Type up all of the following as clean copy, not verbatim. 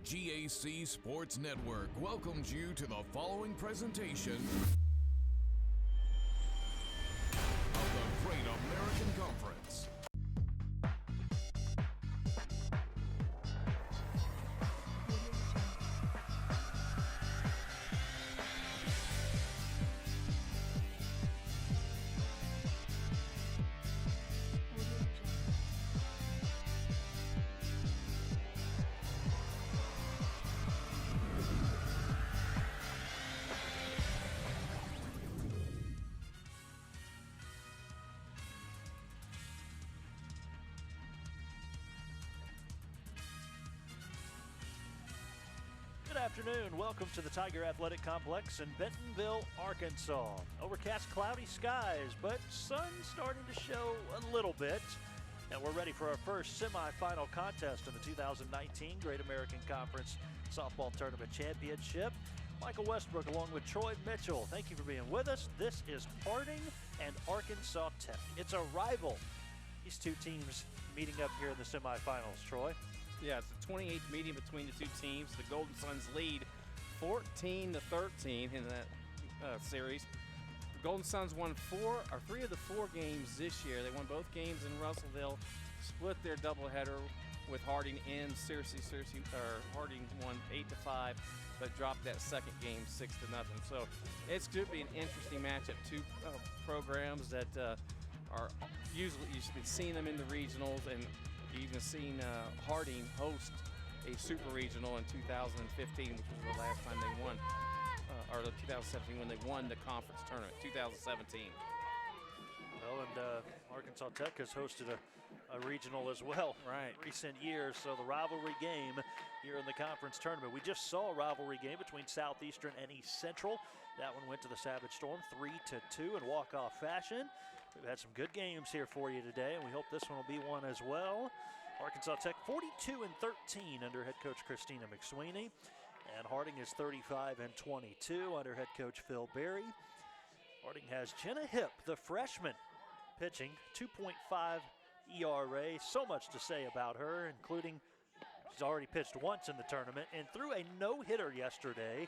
GAC Sports Network welcomes you to the following presentation of the Great American Conference. Good afternoon. Welcome to the Tiger Athletic Complex in Bentonville, Arkansas. Overcast, cloudy skies, but sun starting to show a little bit. And we're ready for our first semifinal contest in the 2019 Great American Conference Softball Tournament Championship. Michael Westbrook along with Troy Mitchell. Thank you for being with us. This is Harding and Arkansas Tech. It's a rival. These two teams meeting up here in the semifinals, Troy. Yeah, it's the 28th meeting between the two teams. The Golden Suns lead 14-13 in that series. The Golden Suns won three of the four games this year. They won both games in Russellville, split their doubleheader with Harding in Harding won 8-5, but dropped that second game 6-0. So it's going to be an interesting matchup. Two programs that are usually you've been seeing them in the regionals, and you've even seen Harding host a super regional in 2015, which was the last time they won, or 2017 when they won the conference tournament, 2017. Well, and Arkansas Tech has hosted a regional as well in recent years, so the rivalry game here in the conference tournament. We just saw a rivalry game between Southeastern and East Central. That one went to the Savage Storm 3-2 in walk-off fashion. We've had some good games here for you today, and we hope this one will be one as well. Arkansas Tech 42-13 under head coach Christina McSweeney, and Harding is 35-22 under head coach Phil Berry. Harding has Jenna Hipp, the freshman, pitching 2.5 ERA. So much to say about her, including she's already pitched once in the tournament and threw a no-hitter yesterday.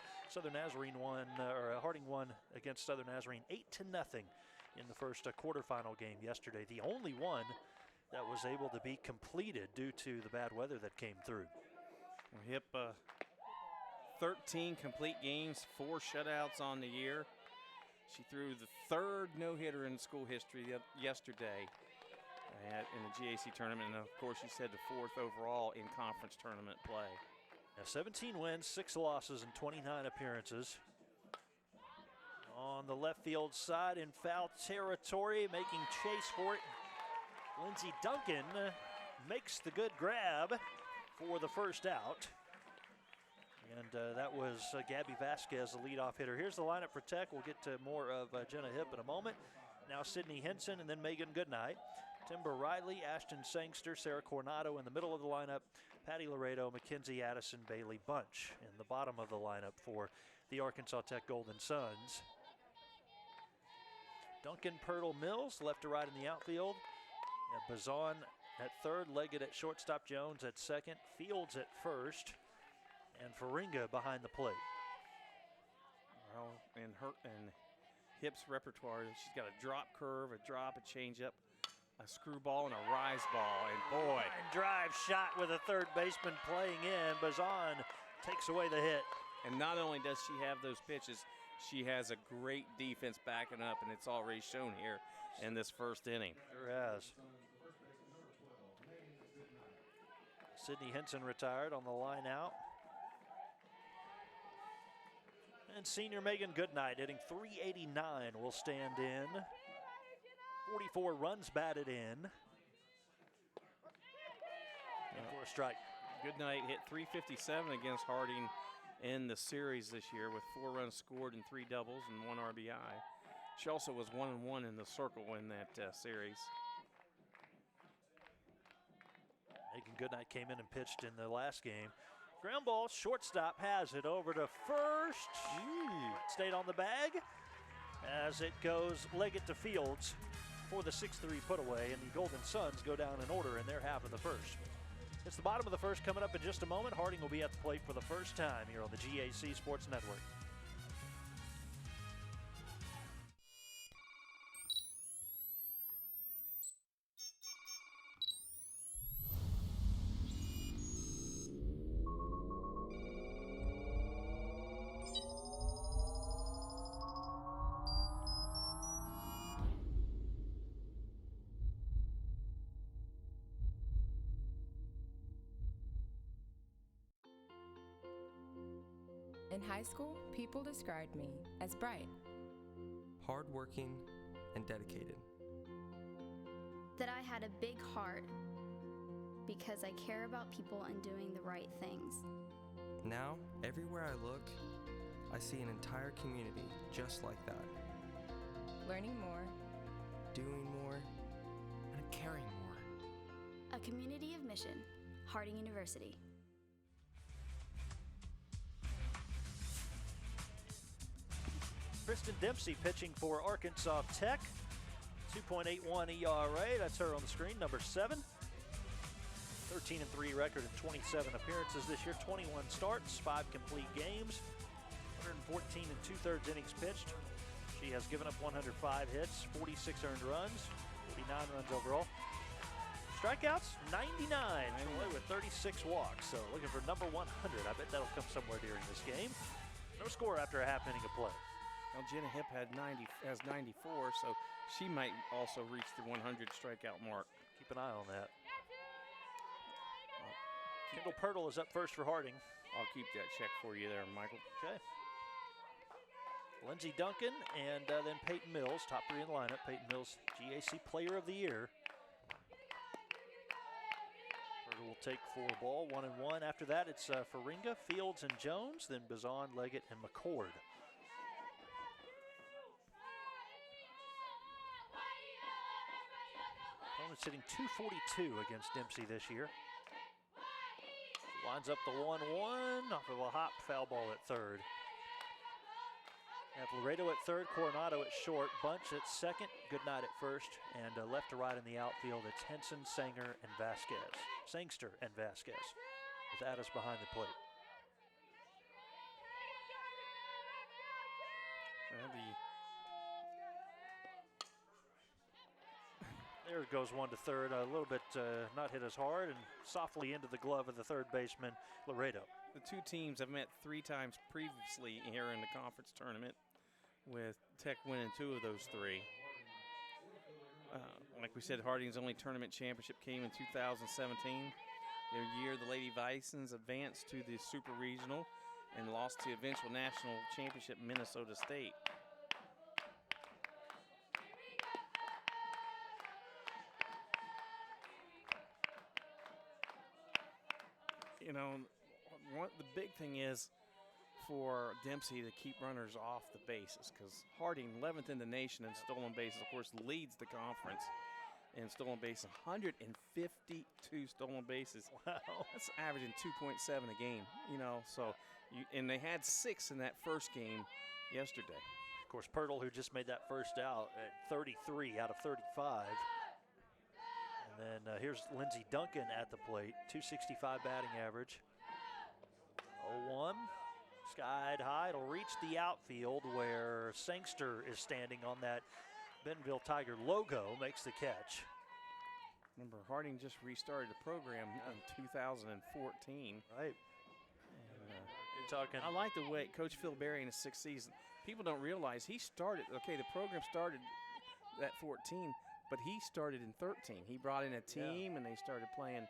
Harding won against Southern Nazarene 8-0 in the first quarterfinal game yesterday. The only one that was able to be completed due to the bad weather that came through. Hipp, 13 complete games, 4 shutouts on the year. She threw the third no-hitter in school history yesterday in the GAC tournament, and of course she said the fourth overall in conference tournament play. Now 17 wins, 6 losses, and 29 appearances. On the left field side in foul territory, making chase for it, Lindsey Duncan makes the good grab for the first out. And that was Gabby Vasquez, the leadoff hitter. Here's the lineup for Tech. We'll get to more of Jenna Hipp in a moment. Now Sydney Henson and then Megan Goodnight. Timber Riley, Ashton Sangster, Sarah Coronado in the middle of the lineup. Patty Laredo, Mackenzie Addison, Bailey Bunch in the bottom of the lineup for the Arkansas Tech Golden Suns. Duncan, Pirtle, Mills, left to right in the outfield. And Bazan at third, Leggett at shortstop, Jones at second, Fields at first, and Faringa behind the plate. Well, in Hipp's repertoire, she's got a drop curve, a drop, a changeup, a screwball, and a rise ball. And boy, line drive shot with a third baseman playing in. Bazan takes away the hit. And not only does she have those pitches, she has a great defense backing up, and it's already shown here in this first inning. Sure has. Sydney Henson retired on the line out. And senior Megan Goodnight hitting .389 will stand in. 44 runs batted in. And for a strike. Goodnight hit .357 against Harding in the series this year with 4 runs scored and 3 doubles and 1 RBI. She also was 1-1 in the circle in that series. Megan Goodnight came in and pitched in the last game. Ground ball, shortstop has it over to first. Stayed on the bag as it goes Leggett to Fields for the 6-3 put away, and the Golden Suns go down in order in their half of the first. It's the bottom of the first coming up in just a moment. Harding will be at the plate for the first time here on the GAC Sports Network. In high school, people described me as bright, hardworking, and dedicated. That I had a big heart because I care about people and doing the right things. Now, everywhere I look, I see an entire community just like that. learning more, Doing more, and caring more. A community of mission, Harding University. Kristen Dempsey pitching for Arkansas Tech. 2.81 ERA, that's her on the screen, number 7. 13-3 record in 27 appearances this year, 21 starts, 5 complete games, 114 and 2/3 innings pitched. She has given up 105 hits, 46 earned runs, 49 runs overall. Strikeouts, 99, with 36 walks. So looking for number 100. I bet that'll come somewhere during this game. No score after a half inning of play. Well, Jenna Hipp has 94, so she might also reach the 100 strikeout mark. Keep an eye on that. Kendall Pirtle is up first for Harding. I'll keep that check for you there, Michael. Okay. Lindsey Duncan and then Peyton Mills, top 3 in the lineup. Peyton Mills, GAC Player of the Year. Pirtle will take for ball, 1-1. After that, it's Faringa, Fields, and Jones, then Bazan, Leggett, and McCord. Opponent's hitting .242 against Dempsey this year. Lines up the 1-1 off of a hop foul ball at third. Have Laredo at third, Coronado at short, Bunch at second, Goodnight at first, and left to right in the outfield, it's Henson, Sanger, and Vasquez. Sangster and Vasquez, with Addis behind the plate. There it goes 1 to third, a little bit not hit as hard, and softly into the glove of the third baseman, Laredo. The two teams have met 3 times previously here in the conference tournament, with Tech winning 2 of those 3. Like we said, Harding's only tournament championship came in 2017. Their year, the Lady Bisons advanced to the Super Regional and lost to eventual national championship Minnesota State. You know, the big thing is for Dempsey to keep runners off the bases, because Harding, 11th in the nation in stolen bases, of course, leads the conference in stolen bases. 152 stolen bases. Wow. That's averaging 2.7 a game, you know. So, and they had 6 in that first game yesterday. Of course, Pirtle, who just made that first out at 33 out of 35. And then here's Lindsey Duncan at the plate, 265 batting average. 0-1, skied high, it'll reach the outfield where Sangster is standing on that Bentonville Tiger logo, makes the catch. Remember, Harding just restarted the program in 2014. Right. And, you're talking. I like the way Coach Phil Berry in his 6th season. People don't realize he started, okay, the program started at 14, but he started in 13. He brought in a team, and they started playing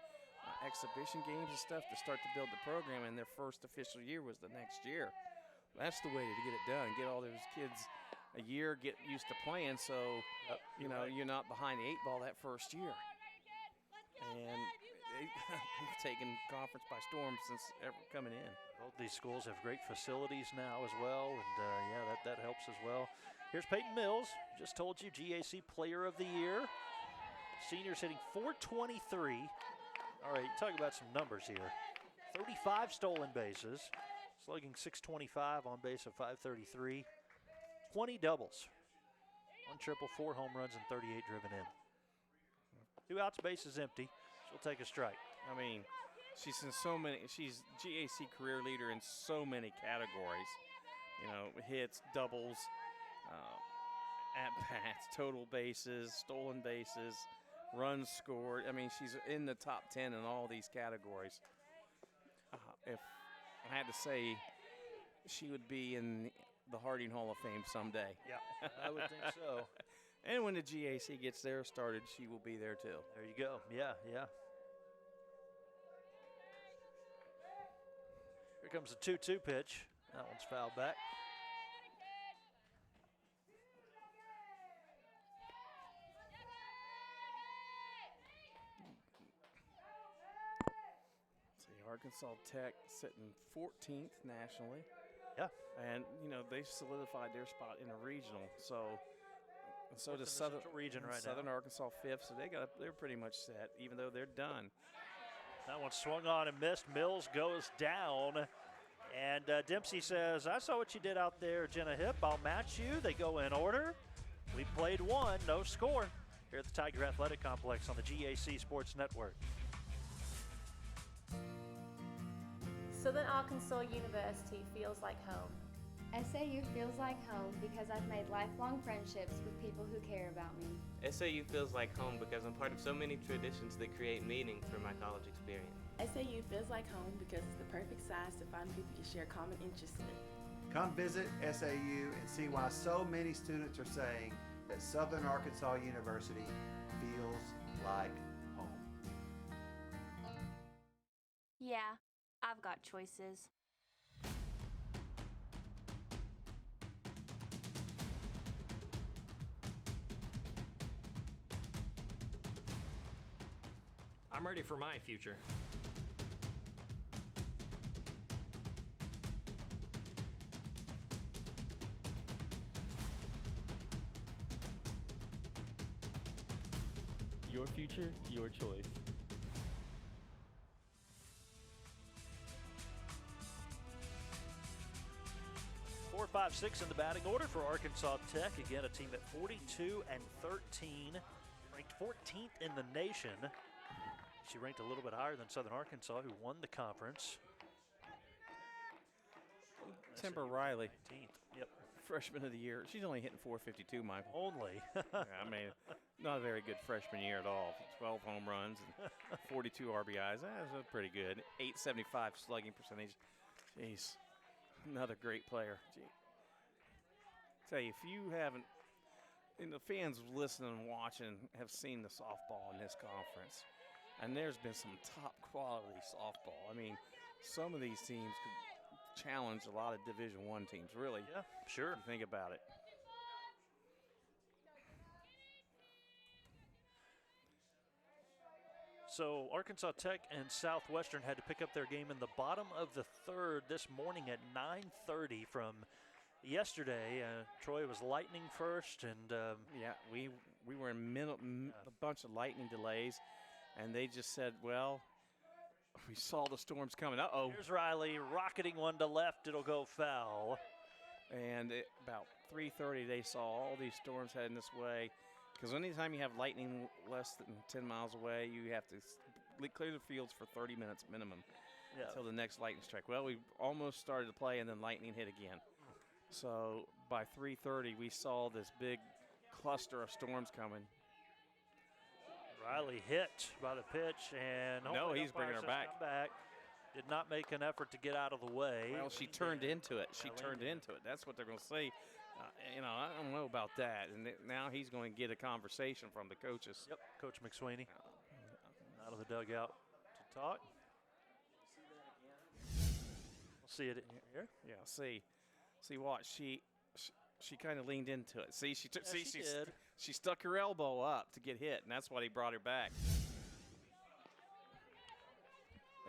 exhibition games and stuff to start to build the program, and their first official year was the next year. That's the way to get it done, get all those kids a year, get used to playing, so you know you're not behind the 8 ball that first year. And they've taken conference by storm since ever coming in. Both these schools have great facilities now as well, and yeah, that helps as well. Here's Peyton Mills, just told you, GAC Player of the Year. Senior's hitting .423. All right, talk about some numbers here. 35 stolen bases, slugging .625, on base of .533. 20 doubles, 1 triple, 4 home runs, and 38 driven in. 2 outs, base is empty. She'll take a strike. I mean, she's in so many. She's GAC career leader in so many categories. You know, hits, doubles, at-bats, total bases, stolen bases, runs scored. I mean, she's in the top 10 in all these categories. If I had to say, she would be in the Harding Hall of Fame someday. Yeah, I would think so. And when the GAC gets there started, she will be there too. There you go. Yeah. Here comes the 2-2 pitch. That one's fouled back. Arkansas Tech sitting 14th nationally. Yeah. And, you know, they've solidified their spot in the regional. So does Southern region right Southern now. Arkansas 5th. So they're pretty much set, even though they're done. That one swung on and missed. Mills goes down. And Dempsey says, I saw what you did out there, Jenna Hip. I'll match you. They go in order. We played one, no score. Here at the Tiger Athletic Complex on the GAC Sports Network. Southern Arkansas University feels like home. SAU feels like home because I've made lifelong friendships with people who care about me. SAU feels like home because I'm part of so many traditions that create meaning for my college experience. SAU feels like home because it's the perfect size to find people you share common interests with. Come visit SAU and see why so many students are saying that Southern Arkansas University feels like home. Yeah, I've got choices. I'm ready for my future. Your future, your choice. 4-5-6 in the batting order for Arkansas Tech. Again, a team at 42-13, ranked 14th in the nation. She ranked a little bit higher than Southern Arkansas, who won the conference. Timber Riley, 19th. Yep. freshman of the year. She's only hitting 452, Michael. Only. Yeah, I mean, not a very good freshman year at all. 12 home runs and 42 RBIs. That's pretty good. 875 slugging percentage. Jeez, another great player. Gee. Tell you, if you haven't, and the fans listening and watching have seen the softball in this conference, and there's been some top quality softball. I mean, some of these teams could challenge a lot of Division I teams, really. Yeah, sure. If you think about it. So Arkansas Tech and Southwestern had to pick up their game in the bottom of the third this morning at 9:30 from yesterday. Troy was lightning first, and yeah, we were in a bunch of lightning delays, and they just said, well, we saw the storms coming. Uh-oh. Here's Riley rocketing one to left. It'll go foul. And about 3:30, they saw all these storms heading this way. Because anytime you have lightning less than 10 miles away, you have to clear the fields for 30 minutes minimum until the next lightning strike. Well, we almost started to play, and then lightning hit again. So by 3:30, we saw this big cluster of storms coming. Riley hit by the pitch, and no, he's bringing her back. Did not make an effort to get out of the way. Well, she turned into it. She turned into it. That's what they're going to say. I don't know about that. And now he's going to get a conversation from the coaches. Yep, Coach McSweeney out of the dugout to talk. We'll see it here. Yeah, see, watch. She kind of leaned into it. See, she stuck her elbow up to get hit, and that's why he brought her back.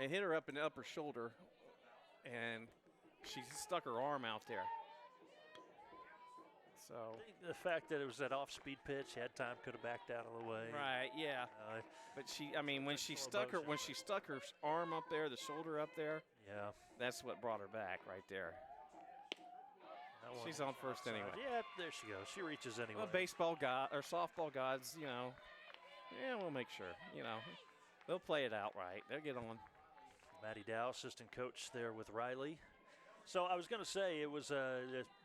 And hit her up in the upper shoulder, and she stuck her arm out there. So I think the fact that it was that off-speed pitch, had time, could have backed out of the way. Right, yeah. But when she stuck her arm up there, the shoulder up there, yeah, that's what brought her back right there. She's on first anyway. Yeah, there she goes. She reaches anyway. Well, baseball god or softball gods, yeah, we'll make sure. They'll play it out right. They'll get on. Matty Dow, assistant coach there with Riley. So I was going to say it was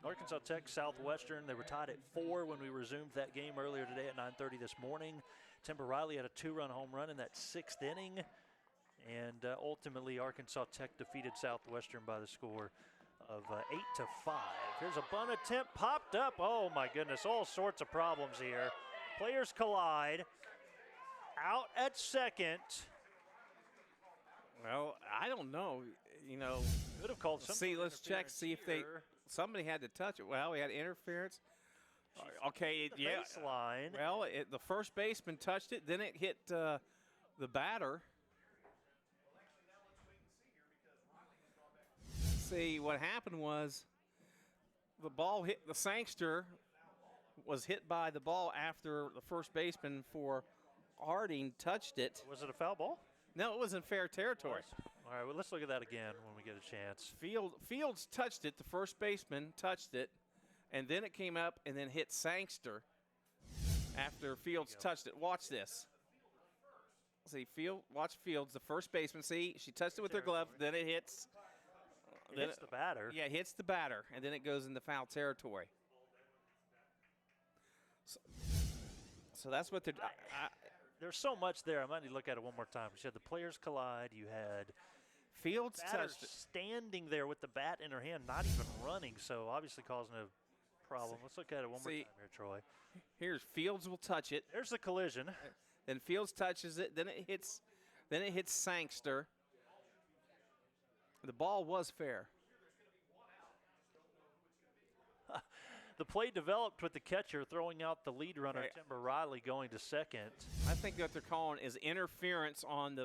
Arkansas Tech Southwestern. They were tied at 4 when we resumed that game earlier today at 9:30 this morning. Timber Riley had a 2-run home run in that 6th inning. And ultimately, Arkansas Tech defeated Southwestern by the score of 8-5. Here's a bunt attempt popped up. Oh, my goodness, all sorts of problems here. Players collide. Out at second. Well, I don't know. You know, could have called something. See, let's check, see if somebody had to touch it. Well, we had interference. Okay, the baseline. Well, the first baseman touched it, then it hit the batter. See, what happened was the ball hit the Sangster, was hit by the ball after the first baseman for Harding touched it. Was it a foul ball? No, it was in fair territory. All right, well, let's look at that again when we get a chance. Fields touched it. The first baseman touched it, and then it came up and then hit Sangster after Fields touched it. Watch this. See, watch Fields, the first baseman. See, she touched it with her glove, then it hits. It hits the batter. Yeah, it hits the batter, and then it goes into foul territory. So that's what they're doing. There's so much there. I might need to look at it one more time. You had the players collide. You had Fields touched standing there with the bat in her hand, not even running, so obviously causing a problem. Let's look at it one more time here, Troy. Here's Fields will touch it. There's the collision. Then Fields touches it. Then it hits Sangster. The ball was fair. The play developed with the catcher throwing out the lead runner, Timber Riley, going to second. I think what they're calling is interference on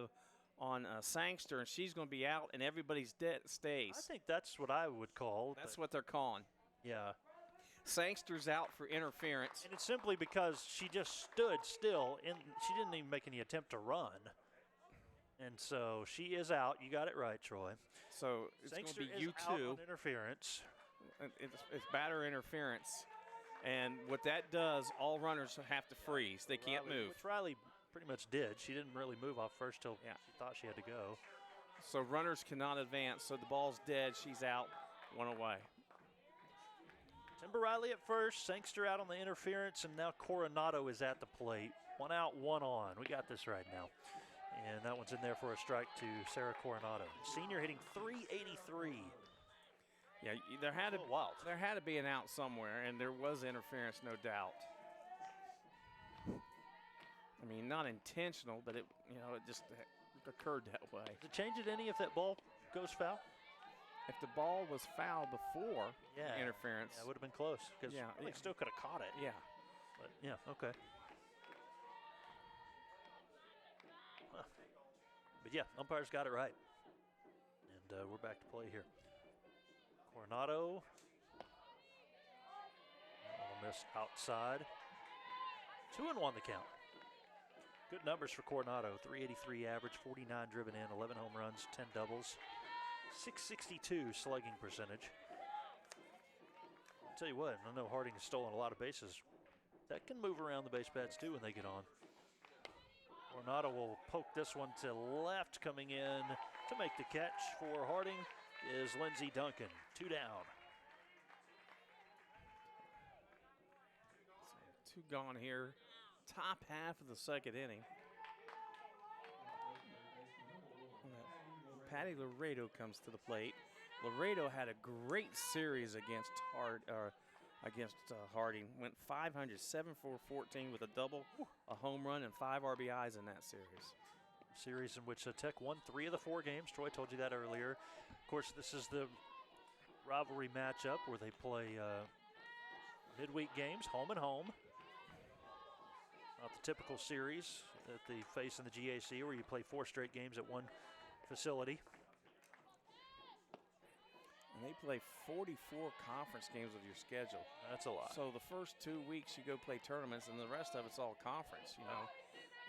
Sangster, and she's going to be out, and everybody's stays. I think that's what I would call. That's what they're calling. Yeah. Sangster's out for interference. And it's simply because she just stood still, and she didn't even make any attempt to run. And so she is out. You got it right, Troy. So it's going to be you two. Interference. It's batter interference. And what that does, all runners have to freeze. They can't move. Which Riley pretty much did. She didn't really move off first till she thought she had to go. So runners cannot advance. So the ball's dead. She's out. One away. Timber Riley at first. Sangster out on the interference. And now Coronado is at the plate. 1 out, 1 on. We got this right now. And that one's in there for a strike to Sarah Coronado. Senior hitting .383. Yeah, there had to be an out somewhere, and there was interference, no doubt. I mean, not intentional, but it just occurred that way. Does it change it any if that ball goes foul? If the ball was foul before interference, it would have been close because they still could have caught it. Yeah, but okay. But yeah, umpires got it right, and we're back to play here. Coronado, missed outside. 2-1 the count. Good numbers for Coronado. .383 average, 49 driven in, 11 home runs, 10 doubles, .662 slugging percentage. I'll tell you what, I know Harding has stolen a lot of bases. That can move around the base paths too when they get on. Coronado will poke this one to left. Coming in to make the catch for Harding is Lindsey Duncan. 2 down. So 2 gone here. Top half of the second inning. Patty Laredo comes to the plate. Laredo had a great series against Harding. Went 500, 7 for 14 with a double, a home run, and 5 RBIs in that series. Series in which Tech won 3 of the 4 games. Troy told you that earlier. Of course, this is the rivalry matchup where they play midweek games, home and home. Not the typical series that they face in the GAC where you play 4 straight games at one facility. And they play 44 conference games of your schedule. That's a lot. So the first 2 weeks you go play tournaments, and the rest of it's all conference,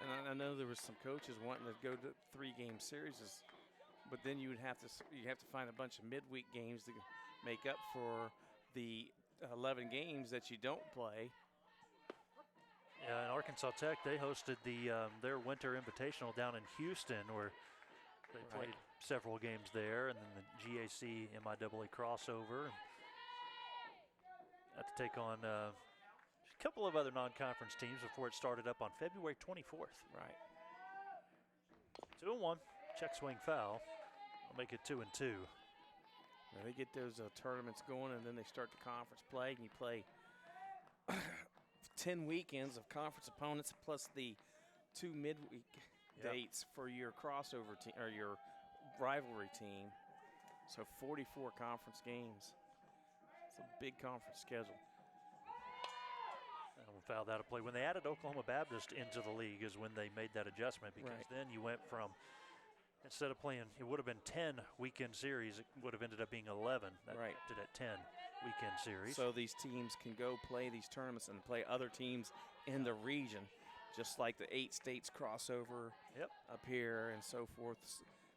And I know there was some coaches wanting to go to 3-game series, but then you have to find a bunch of midweek games to make up for the 11 games that you don't play. Yeah, and Arkansas Tech, they hosted their winter invitational down in Houston, where they played several games there, and then the GAC MIAA crossover. Had to take on a couple of other non-conference teams before it started up on February 24th. Right. 2-1, check swing foul. I'll make it 2-2. Now they get those tournaments going, and then they start the conference play, and you play 10 weekends of conference opponents plus the 2 midweek dates for your crossover team or your rivalry team. So 44 conference games. It's a big conference schedule. Foul that play. When they added Oklahoma Baptist into the league is when they made that adjustment, because then you went from, instead of playing, it would have been 10 weekend series, it would have ended up being 11. That kept it at 10 weekend series. So these teams can go play these tournaments and play other teams in the region, just like the 8 states crossover up here and so forth,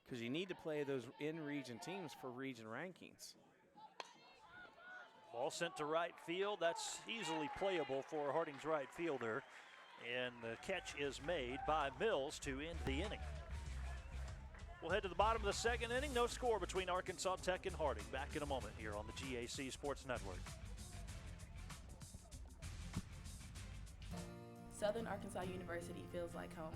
because you need to play those in-region teams for region rankings. Ball sent to right field. That's easily playable for Harding's right fielder. And the catch is made by Mills to end the inning. We'll head to the bottom of the second inning. No score between Arkansas Tech and Harding. Back in a moment here on the GAC Sports Network. Southern Arkansas University feels like home.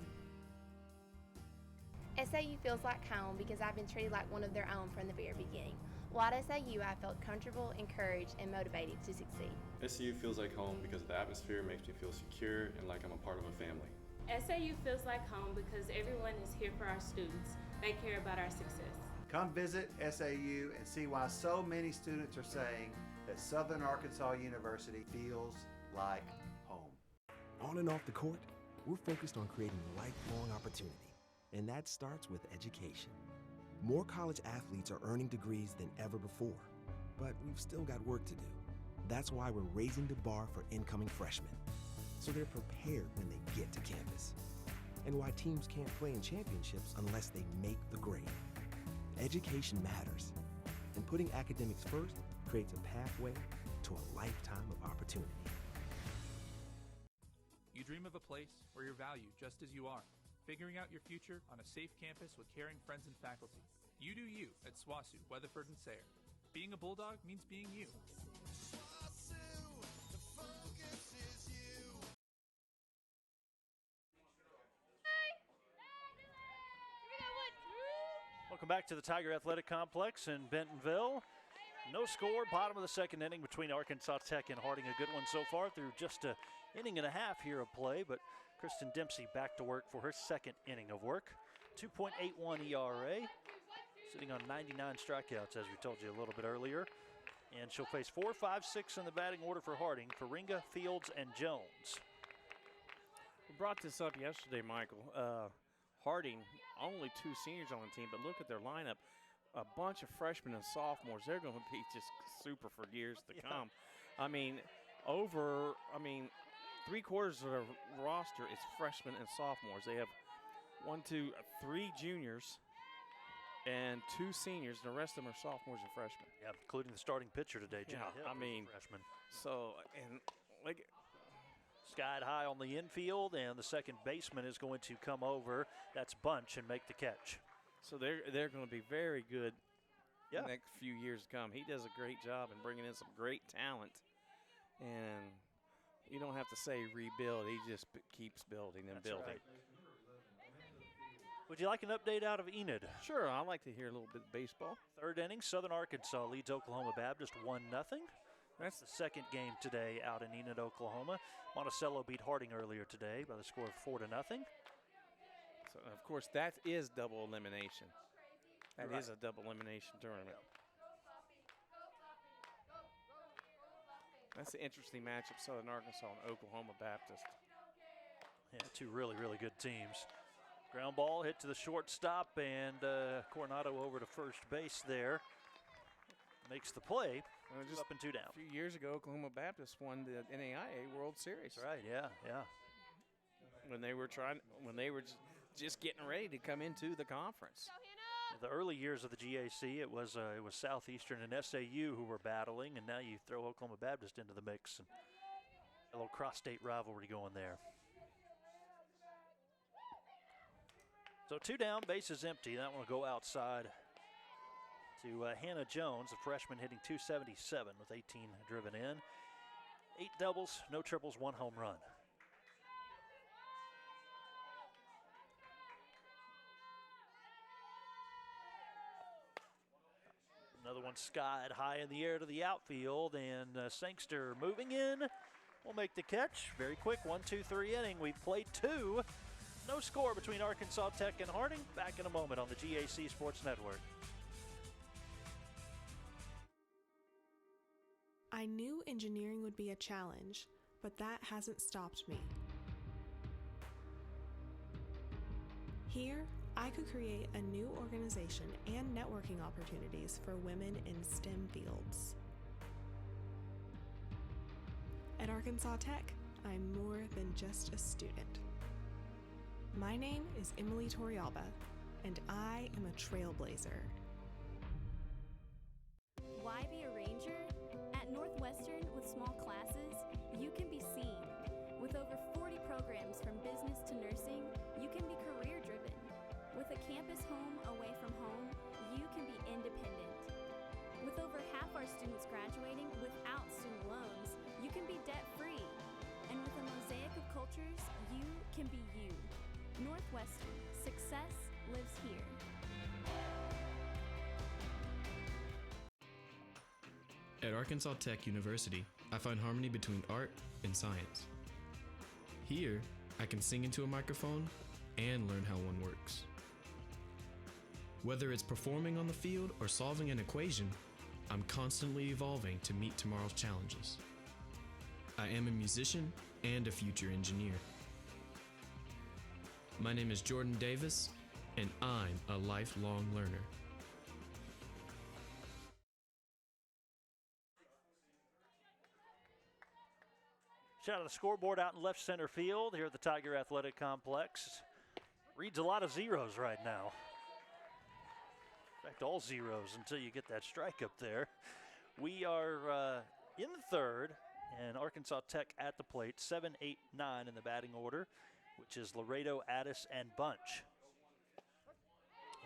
SAU feels like home because I've been treated like one of their own from the very beginning. While at SAU, I felt comfortable, encouraged, and motivated to succeed. SAU feels like home because the atmosphere makes me feel secure and like I'm a part of a family. SAU feels like home because everyone is here for our students. They care about our success. Come visit SAU and see why so many students are saying that Southern Arkansas University feels like home. On and off the court, we're focused on creating lifelong opportunity, and that starts with education. More college athletes are earning degrees than ever before, but we've still got work to do. That's why we're raising the bar for incoming freshmen, so they're prepared when they get to campus. And why teams can't play in championships unless they make the grade. Education matters, and putting academics first creates a pathway to a lifetime of opportunity. You dream of a place where you're valued just as you are, figuring out your future on a safe campus with caring friends and faculty. You do you at SWASU, Weatherford and Sayre. Being a Bulldog means being you. Welcome back to the Tiger Athletic Complex in Bentonville. No score, bottom of the second inning between Arkansas Tech and Harding. A good one so far through just an inning and a half here of play, but Kristen Dempsey back to work for her second inning of work. 2.81 ERA, sitting on 99 strikeouts, as we told you a little bit earlier. And she'll face 4, 5, 6 in the batting order for Harding, Faringa, Fields, and Jones. We brought this up yesterday, Michael. Harding, only 2 seniors on the team, but look at their lineup. A bunch of freshmen and sophomores. They're going to be just super for years to come. I mean, 3/4 of their roster is freshmen and sophomores. They have 3 juniors and 2 seniors. The rest of them are sophomores and freshmen. Yeah, including the starting pitcher today, Jenna Hill, freshman. So, and like, skied high on the infield, and the second baseman is going to come over. That's Bunch and make the catch. So they're going to be very good the next few years to come. He does a great job in bringing in some great talent. And you don't have to say rebuild. He just keeps building and building. Right. Would you like an update out of Enid? Sure, I'd like to hear a little bit of baseball. Third inning, Southern Arkansas leads Oklahoma Baptist 1-0. That's the second game today out in Enid, Oklahoma. Monticello beat Harding earlier today by the score of 4-0. So, of course, that is double elimination. That is a double elimination tournament. That's an interesting matchup, Southern Arkansas and Oklahoma Baptist. Yeah, 2 really, really good teams. Ground ball hit to the shortstop, and Coronado over to first base there. Makes the play. Just up and 2 down. A few years ago, Oklahoma Baptist won the NAIA World Series. That's right, yeah. When they were just getting ready to come into the conference. The early years of the GAC, it was Southeastern and SAU who were battling, and now you throw Oklahoma Baptist into the mix. And a little cross-state rivalry going there. So 2 down, bases empty. That one will go outside to Hannah Jones, the freshman, hitting .277 with 18 driven in. 8 doubles, no triples, 1 home run. Another one skied high in the air to the outfield, and Sangster moving in will make the catch. Very quick, 1-2-3 inning. We've played 2. No score between Arkansas Tech and Harding. Back in a moment on the GAC Sports Network. I knew engineering would be a challenge, but that hasn't stopped me. Here, I could create a new organization and networking opportunities for women in STEM fields. At Arkansas Tech, I'm more than just a student. My name is Emily Torrialba, and I am a trailblazer. Why be a ranger? At Northwestern, with small classes, you can be seen. With over 40 programs from business to nursing, you can be career-driven. With a campus home away from home, you can be independent. With over half our students graduating without student loans, you can be debt-free. And with a mosaic of cultures, you can be you. Northwestern, success lives here. At Arkansas Tech University, I find harmony between art and science. Here, I can sing into a microphone and learn how one works. Whether it's performing on the field or solving an equation, I'm constantly evolving to meet tomorrow's challenges. I am a musician and a future engineer. My name is Jordan Davis, and I'm a lifelong learner. Shot of the scoreboard out in left center field here at the Tiger Athletic Complex. Reads a lot of zeros right now. In fact, all zeros until you get that strike up there. We are in the third, and Arkansas Tech at the plate, 7, 8, 9 in the batting order, which is Laredo, Addis, and Bunch.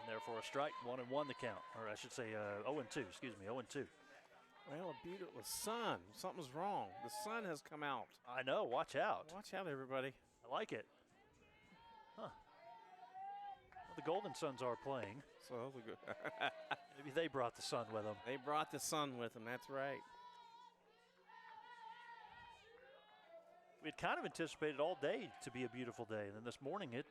And therefore a strike, 1-1 the count. Or I should say 0-2, excuse me, 0-2. Well, a beautiful sun. Something's wrong. The sun has come out. I know, watch out. Watch out, everybody. I like it. Huh. Well, the Golden Suns are playing. So good. Maybe they brought the sun with them. They brought the sun with them, that's right. We'd kind of anticipated all day to be a beautiful day, and then this morning it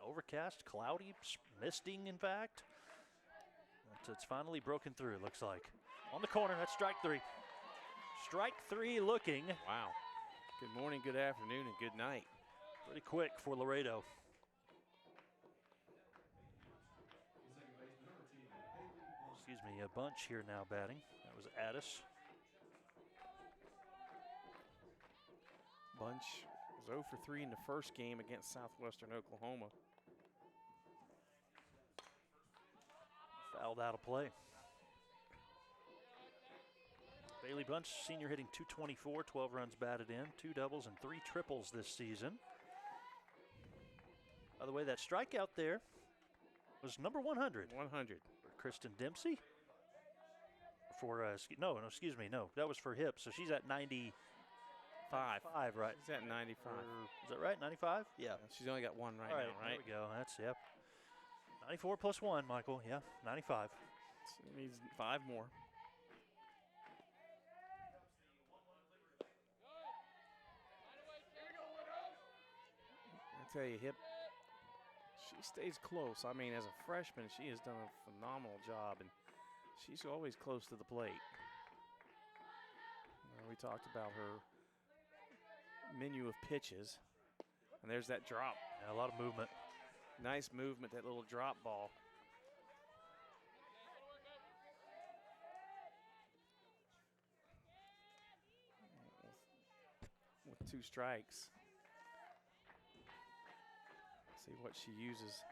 overcast, cloudy, misting in fact. But it's finally broken through, it looks like. On the corner, that's strike 3. Strike 3 looking. Wow. Good morning, good afternoon, and good night. Pretty quick for Laredo. Excuse me, a Bunch here now batting. That was Addis. Bunch was 0 for 3 in the first game against Southwestern Oklahoma. Fouled out of play. Bailey Bunch, senior, hitting .224, 12 runs batted in, 2 doubles and 3 triples this season. By the way, that strikeout there was number 100. 100. For Kristen Dempsey. For, no, excuse me, no. That was for Hips, so she's at 95, right? She's at 95. Is that right, 95? Yeah. She's only got 1 right, All now, right? There we go, that's, yep. 94 plus 1, Michael, yeah, 95. She needs 5 more. I tell you, Hip, she stays close. I mean, as a freshman, she has done a phenomenal job, and she's always close to the plate. We talked about her menu of pitches, and there's that drop. Yeah, a lot of movement. Nice movement, that little drop ball. With 2 strikes. See what she uses.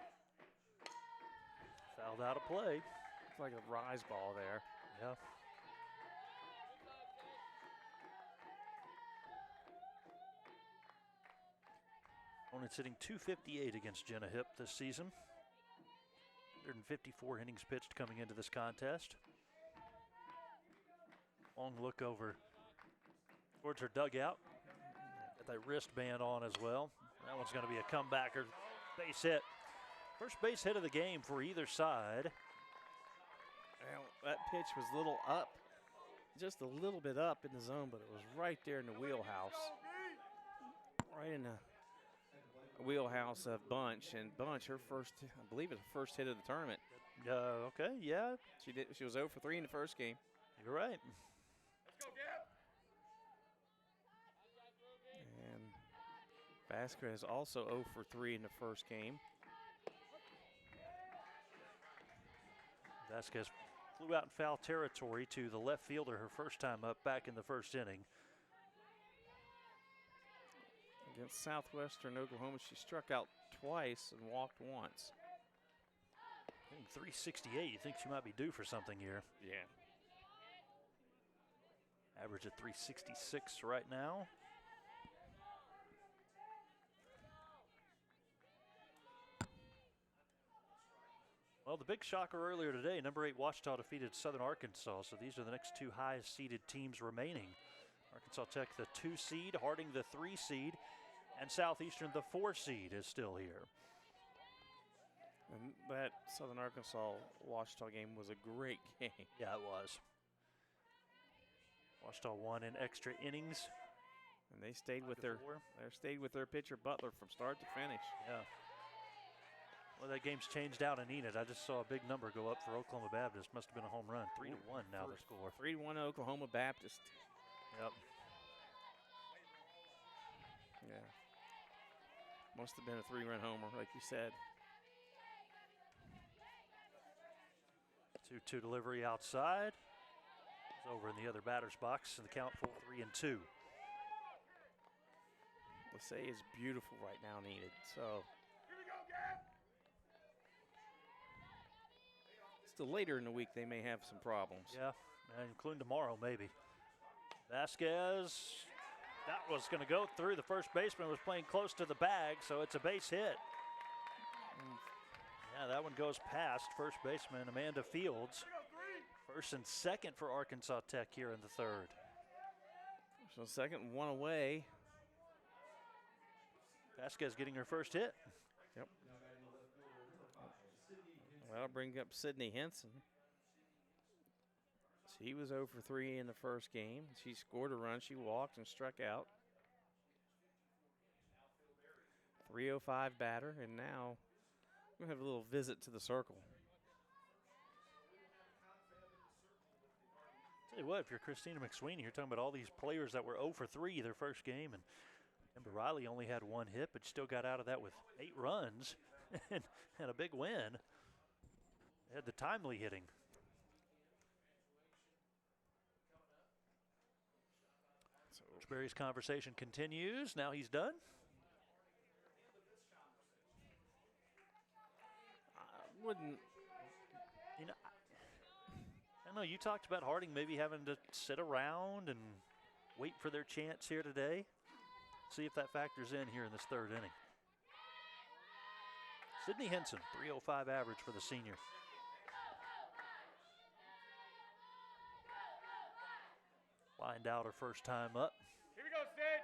Fouled out of play. It's like a rise ball there. Yeah. Opponent's hitting .258 against Jenna Hip this season. 154 innings pitched coming into this contest. Long look over towards her dugout. Got that wristband on as well. That one's going to be a comebacker. Base hit. First base hit of the game for either side. Well, that pitch was a little up, just a little bit up in the zone, but it was right there in the wheelhouse. Right in the wheelhouse of Bunch. And Bunch, her first, I believe it's the first hit of the tournament. Okay, yeah. She was 0 for 3 in the first game. You're right. And Vasquez also 0 for 3 in the first game. Vasquez flew out in foul territory to the left fielder her first time up back in the first inning. Against Southwestern Oklahoma, she struck out twice and walked once. 368, you think she might be due for something here. Yeah. Average at 366 right now. Well, the big shocker earlier today, number 8 Ouachita defeated Southern Arkansas, so these are the next two highest seeded teams remaining. Arkansas Tech the 2 seed, Harding the 3 seed, and Southeastern the 4 seed is still here. And that Southern Arkansas Ouachita game was a great game. Yeah, it was. Ouachita won in extra innings. And they stayed with their pitcher Butler from start to finish. Yeah. Well, that game's changed out in Enid. I just saw a big number go up for Oklahoma Baptist. Must have been a home run. 3-1 now the score. 3-1 Oklahoma Baptist. Yep. Yeah. Must have been a 3-run homer, like you said. 2-2 delivery outside. It's over in the other batter's box, and the count full 3-2. Lissay is beautiful right now, needed. So still later in the week, they may have some problems. Yeah, including tomorrow, maybe. Vasquez, that was going to go through. The first baseman was playing close to the bag, so it's a base hit. Yeah, that one goes past first baseman Amanda Fields. First and second for Arkansas Tech here in the third. So second, one away. Vasquez getting her first hit. Yep. Well, bring up Sydney Henson. She was 0 for 3 in the first game. She scored a run. She walked and struck out. 305 batter, and now we're going to have a little visit to the circle. Tell you what, if you're Christina McSweeney, you're talking about all these players that were 0 for 3 their first game, and Amber Riley only had 1 hit, but still got out of that with 8 runs and a big win. They had the timely hitting. So Barry's conversation continues. Now he's done. I wouldn't. You know, I know you talked about Harding maybe having to sit around and wait for their chance here today. See if that factors in here in this third inning. Sydney Henson, 305 average for the senior. Lined out her first time up. Here we go, Sid.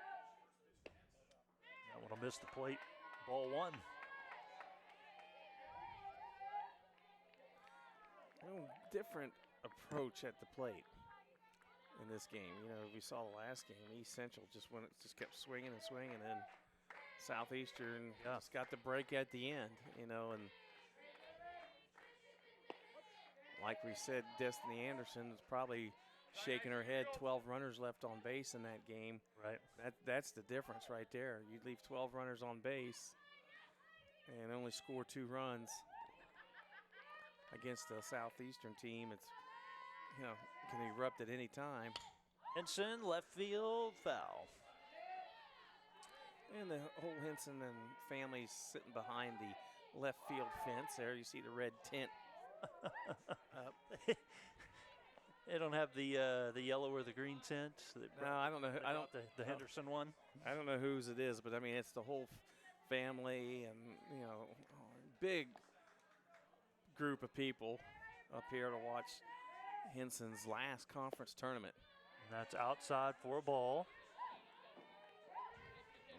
That one will miss the plate. Ball 1. Different approach at the plate in this game. You know, we saw the last game. East Central just kept swinging and swinging, and Southeastern just got the break at the end. You know, and like we said, Destiny Anderson is probably shaking her head. 12 runners left on base in that game. Right. That's the difference right there. You leave 12 runners on base and only score 2 runs against the Southeastern team. It's, you know, can erupt at any time. Henson, left field, foul. And the whole Henson and family's sitting behind the left field fence there. You see the red tent up. They don't have the yellow or the green tent. No, I don't know. I don't the Henderson one. I don't know whose it is, but I mean it's the whole family and, big group of people up here to watch Henson's last conference tournament. And that's outside for a ball.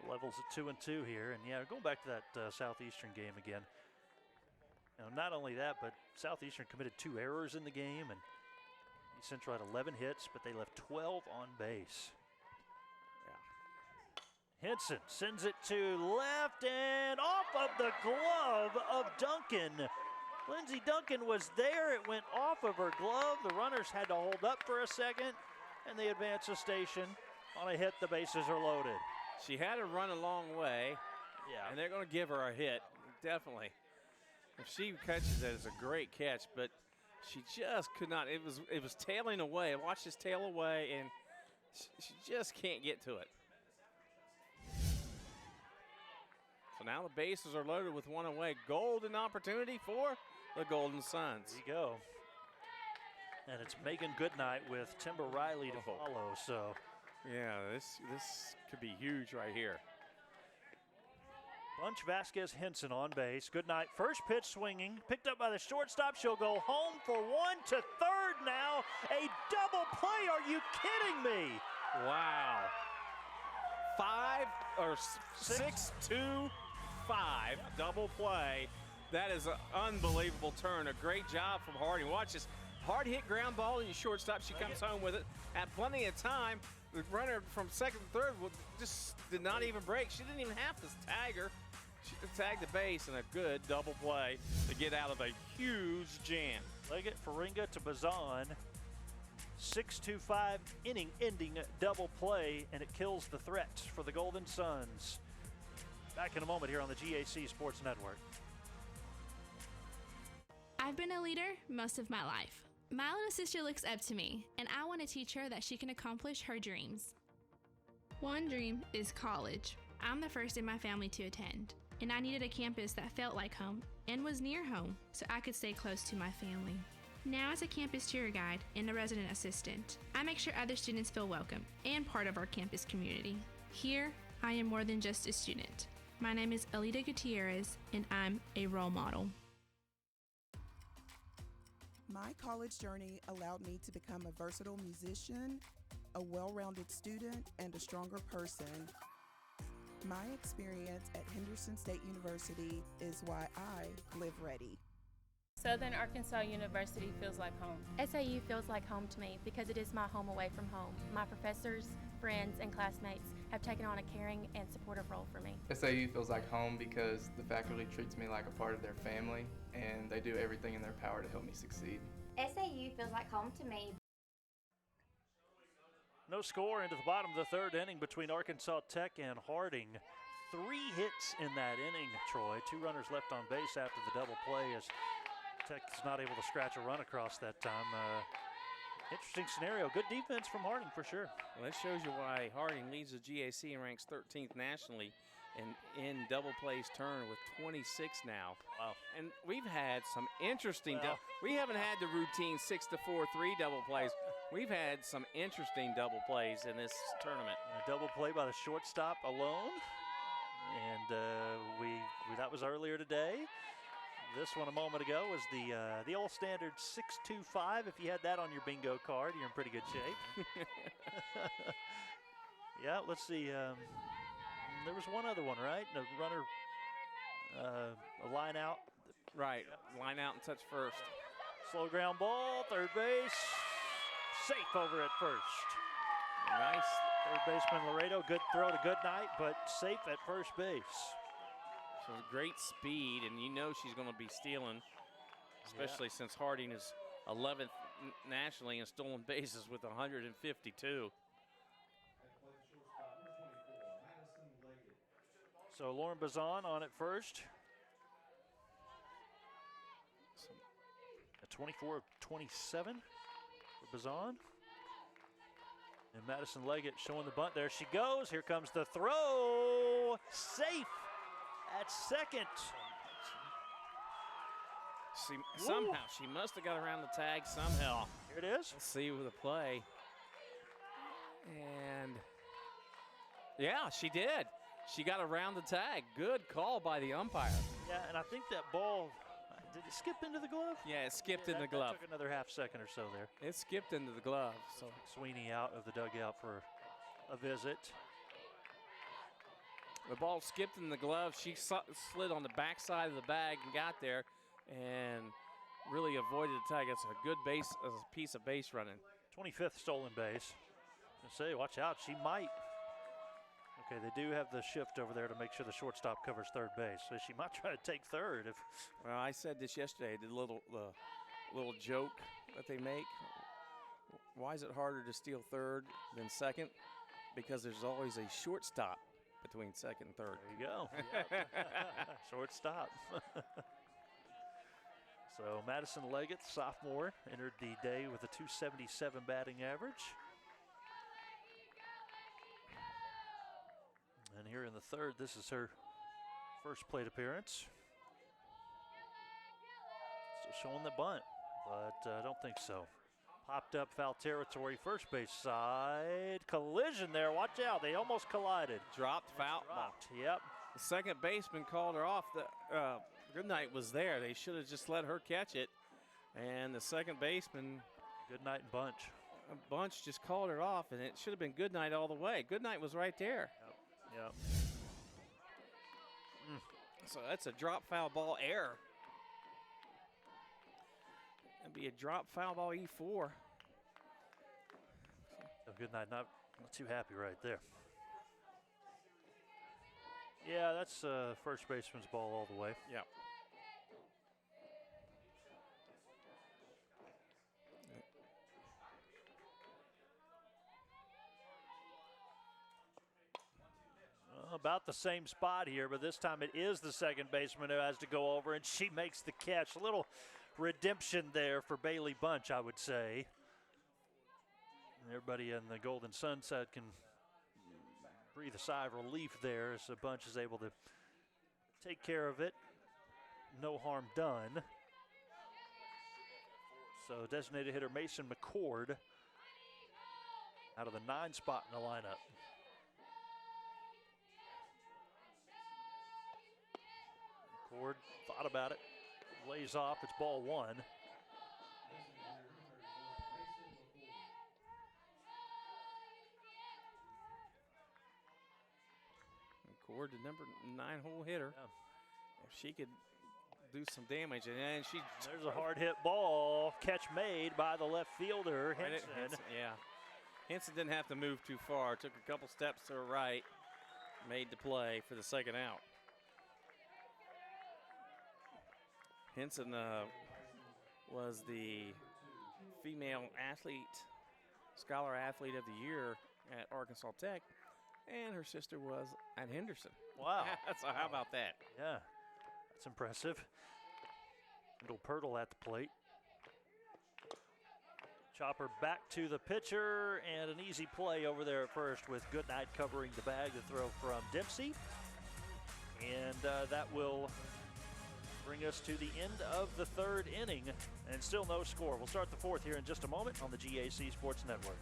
Levels at 2-2 here. And yeah, going back to that Southeastern game again. Not only that, but Southeastern committed 2 errors in the game, and East Central had 11 hits, but they left 12 on base. Yeah. Henson sends it to left and off of the glove of Duncan. Lindsey Duncan was there. It went off of her glove. The runners had to hold up for a second, and they advance the station on a hit. The bases are loaded. She had to run a long way, and they're going to give her a hit, definitely. If she catches it, it's a great catch, but she just could not. It was tailing away. Watch this tail away, and she just can't get to it. So now the bases are loaded with one away. Golden opportunity for the Golden Suns. There you go. And it's Megan Goodnight with Timber Riley to follow. So, yeah, this could be huge right here. Bunch, Vasquez, Henson on base. Goodnight, first pitch swinging, picked up by the shortstop. She'll go home for 1 to third now. A double play. Are you kidding me? Wow. 6-2-5 double play. That is an unbelievable turn. A great job from Harding. Watch this. Hard hit ground ball in your shortstop. She comes home with it. At plenty of time, the runner from second and third just did not even break. She didn't even have to tag her. She tagged the base in a good double play to get out of a huge jam. Leggett, Faringa to Bazan. 6-2-5 inning-ending double play, and it kills the threat for the Golden Suns. Back in a moment here on the GAC Sports Network. I've been a leader most of my life. My little sister looks up to me, and I want to teach her that she can accomplish her dreams. One dream is college. I'm the first in my family to attend, and I needed a campus that felt like home and was near home so I could stay close to my family. Now as a campus tour guide and a resident assistant, I make sure other students feel welcome and part of our campus community. Here, I am more than just a student. My name is Alita Gutierrez, and I'm a role model. My college journey allowed me to become a versatile musician, a well-rounded student, and a stronger person. My experience at Henderson State University is why I live ready. Southern Arkansas University feels like home. SAU feels like home to me because it is my home away from home. My professors, friends, and classmates have taken on a caring and supportive role for me. SAU feels like home because the faculty treats me like a part of their family, and they do everything in their power to help me succeed. SAU feels like home to me. No score into the bottom of the third inning between Arkansas Tech and Harding. 3 hits in that inning, Troy. 2 runners left on base after the double play as Tech's not able to scratch a run across that time. Interesting scenario. Good defense from Harding for sure. Well, that shows you why Harding leads the GAC and ranks 13th nationally and in double plays turn with 26 now. Wow. And we've had some interesting we haven't had the routine 6-4-3 double plays. We've had some interesting double plays in this tournament. A double play by the shortstop alone. And that was earlier today. This one a moment ago was the old standard 6-2-5. If you had that on your bingo card, you're in pretty good shape. Yeah, let's see. There was one other one, right? The runner, a line out. Right, line out and touch first. Slow ground ball, third base. Safe over at first. Nice. Third baseman Laredo, good throw to Goodnight, but safe at first base. So great speed, and you know she's going to be stealing, especially since Harding is 11th nationally in stolen bases with 152. So Lauren Bazan on at first. A 24 of 27 for Bazan. And Madison Leggett showing the bunt. There she goes. Here comes the throw. Safe at second. Somehow she must have got around the tag somehow. Here it is. Let's see with the play. And yeah, she did. She got around the tag. Good call by the umpire. Yeah, and I think that ball, did it skip into the glove? Yeah, it skipped in the glove. That took another half second or so there. It skipped into the glove. So Sweeney out of the dugout for a visit. The ball skipped in the glove. She slid on the backside of the bag and got there and really avoided the tag. It's a good base, a piece of base running. 25th stolen base. I say, watch out, she might. Okay, they do have the shift over there to make sure the shortstop covers third base, so she might try to take third. Well, I said this yesterday, the little joke that they make. Why is it harder to steal third than second? Because there's always a shortstop between second and third. There you go. Shortstop. So Madison Leggett, sophomore, entered the day with a .277 batting average. And here in the third, this is her first plate appearance. Still showing the bunt, but I don't think so. Popped up foul territory, first base side. Collision there, watch out, they almost collided. Dropped foul. Yep. The second baseman called her off. Goodnight was there. They should have just let her catch it. And the second baseman, Goodnight and Bunch just called her off, and it should have been Goodnight all the way. Goodnight was right there. Yep. So that's a drop foul ball error. That'd be a drop foul ball E4. So Goodnight not too happy right there. Yeah, that's first baseman's ball all the way. Yeah. About the same spot here, but this time it is the second baseman who has to go over, and she makes the catch. A little redemption there for Bailey Bunch, I would say. Everybody in the Golden Sunset can breathe a sigh of relief there as Bunch is able to take care of it. No harm done. So designated hitter Mason McCord out of the 9 spot in the lineup. McCord thought about it, lays off, it's ball 1. McCord, the number 9-hole hitter. Yeah. If she could do some damage, and then there's a hard hit ball, catch made by the left fielder, Henson. Yeah, Henson didn't have to move too far, took a couple steps to the right, made the play for the second out. Henson was the female scholar athlete of the year at Arkansas Tech, and her sister was at Henderson. Wow. So how about that? Yeah, that's impressive. Little Pirtle at the plate. Chopper back to the pitcher, and an easy play over there at first with Goodnight covering the bag. The throw from Dempsey. And that will bring us to the end of the third inning, and still no score. We'll start the fourth here in just a moment on the GAC Sports Network.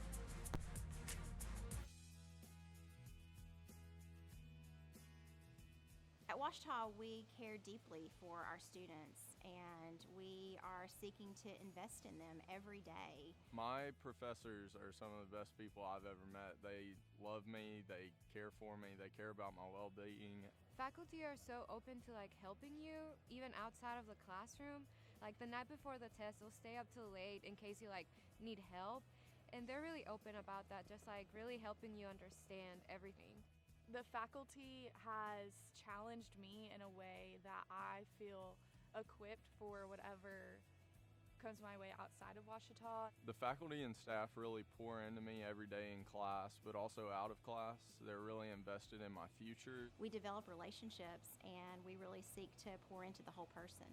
At Ouachita, we care deeply for our students, and we are seeking to invest in them every day. My professors are some of the best people I've ever met. They love me, they care for me, they care about my well-being. Faculty are so open to helping you, even outside of the classroom. Like the night before the test, they'll stay up till late in case you need help. And they're really open about that, just really helping you understand everything. The faculty has challenged me in a way that I feel equipped for whatever comes my way outside of Ouachita. The faculty and staff really pour into me every day in class, but also out of class. They're really invested in my future. We develop relationships, and we really seek to pour into the whole person.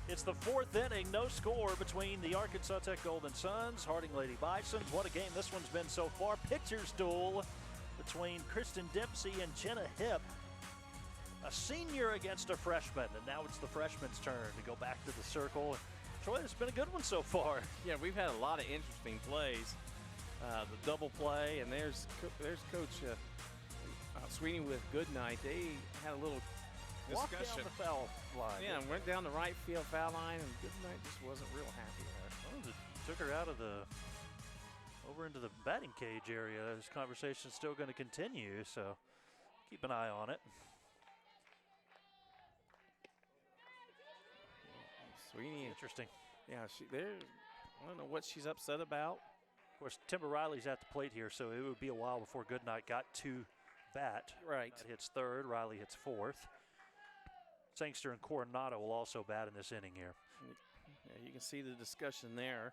It's the fourth inning, no score between the Arkansas Tech Golden Suns, Harding Lady Bisons. What a game this one's been so far. Pitcher's duel between Kristen Dempsey and Jenna Hipp. A senior against a freshman, and now it's the freshman's turn to go back to the circle, Troy, it's been a good one so far. Yeah, we've had a lot of interesting plays. The double play, and there's Coach Sweeney with Goodnight. They had a little discussion. Walk down the foul line. Yeah, and went down the right field foul line, and Goodnight just wasn't real happy there. Well, it took her out of over into the batting cage area. This conversation's still going to continue, so keep an eye on it. Sweeney. Interesting. Yeah, I don't know what she's upset about. Of course, Timber Riley's at the plate here, so it would be a while before Goodnight got to bat. Right. Goodnight hits third, Riley hits fourth. Sangster and Coronado will also bat in this inning here. Yeah, you can see the discussion there.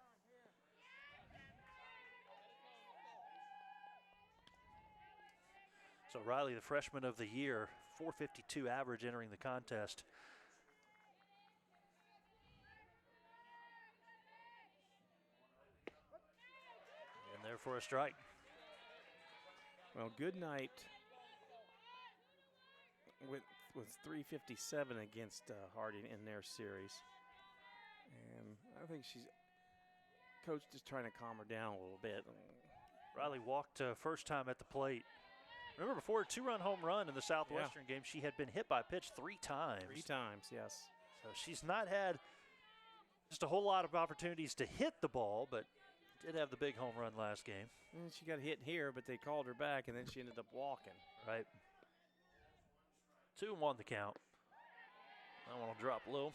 So Riley, the freshman of the year, .452 average entering the contest. And there for a strike. Well, Goodnight with 357 against Harding in their series. And I think Coach just trying to calm her down a little bit. Riley walked first time at the plate. Remember, before a 2-run home run in the Southwestern game, she had been hit by a pitch 3 times. 3 times, yes. So she's not had just a whole lot of opportunities to hit the ball, but did have the big home run last game. And she got hit here, but they called her back, and then she ended up walking. Right. 2-1 the count. That one will drop low.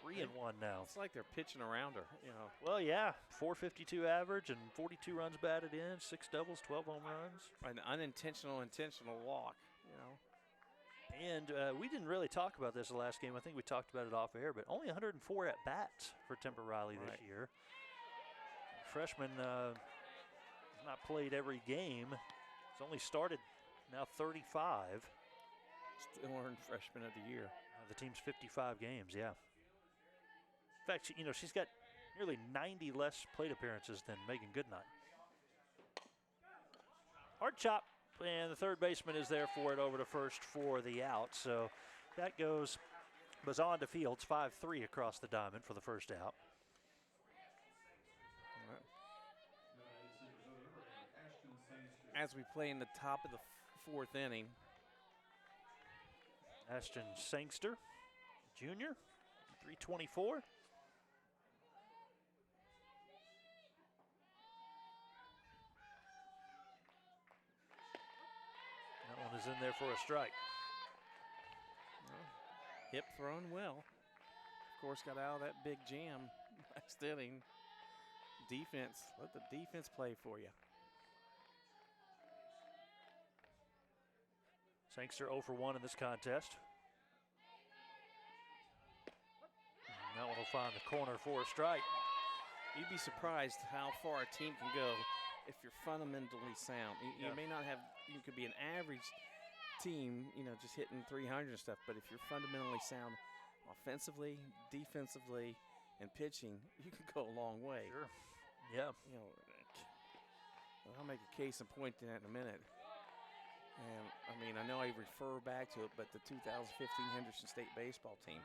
3-1 now. It's like they're pitching around her, you know. Well, yeah, .452 average and 42 runs batted in, 6 doubles, 12 home runs. An intentional walk, you know. And we didn't really talk about this the last game. I think we talked about it off air, but only 104 at bats for Timber Riley this year. Freshman has not played every game. He's only started now 35. Still earned freshman of the year. The team's 55 games, yeah. In fact, she's got nearly 90 less plate appearances than Megan Goodnight. Hard chop, and the third baseman is there for it over to first for the out. So that goes Bazan to Fields, 5-3 across the diamond for the first out. As we play in the top of the fourth inning. Ashton Sangster, junior, 324. That one is in there for a strike. Hip thrown well. Of course, got out of that big jam last inning. Defense, let the defense play for you. Sangster 0 for 1 in this contest. And that one will find the corner for a strike. You'd be surprised how far a team can go if you're fundamentally sound. You may not have, you could be an average team, just hitting 300 and stuff, but if you're fundamentally sound offensively, defensively, and pitching, you can go a long way. Sure. Yeah. I'll make a case in point in that in a minute. And I know I refer back to it, but the 2015 Henderson State baseball team,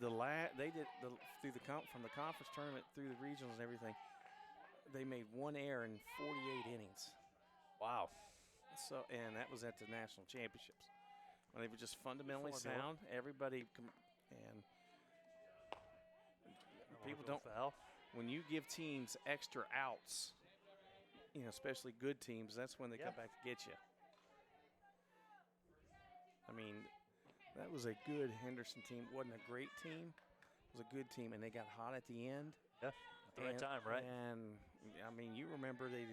they did from the conference tournament through the regionals and everything. They made 1 error in 48 innings. Wow. So, and that was at the national championships. When they were just fundamentally sound, everybody and people don't foul. When you give teams extra outs, especially good teams, that's when they come back to get you. That was a good Henderson team. Wasn't a great team. It was a good team, and they got hot at the end. Yeah, at the right time, right? And you remember they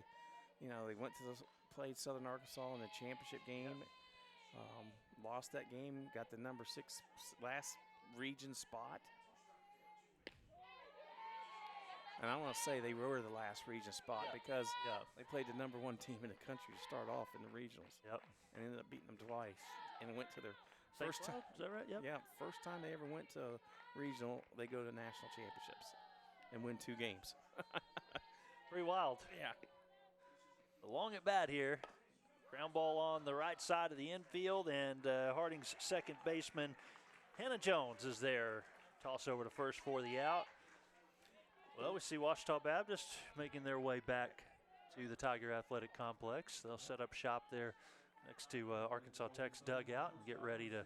went to played Southern Arkansas in the championship game. Lost that game. Got the number 6 last region spot. And I want to say they were the last region spot because they played the number 1 team in the country to start off in the regionals. Yep. And ended up beating them twice. And went to their first time. Is that right? Yep. Yeah, first time they ever went to regional, they go to national championships and win 2 games. Pretty wild. Yeah. Long at bat here. Ground ball on the right side of the infield, and Harding's second baseman, Hannah Jones, is there. Toss over to first for the out. Well, we see Ouachita Baptist making their way back to the Tiger Athletic Complex. They'll set up shop there next to Arkansas Tech's dugout and get ready to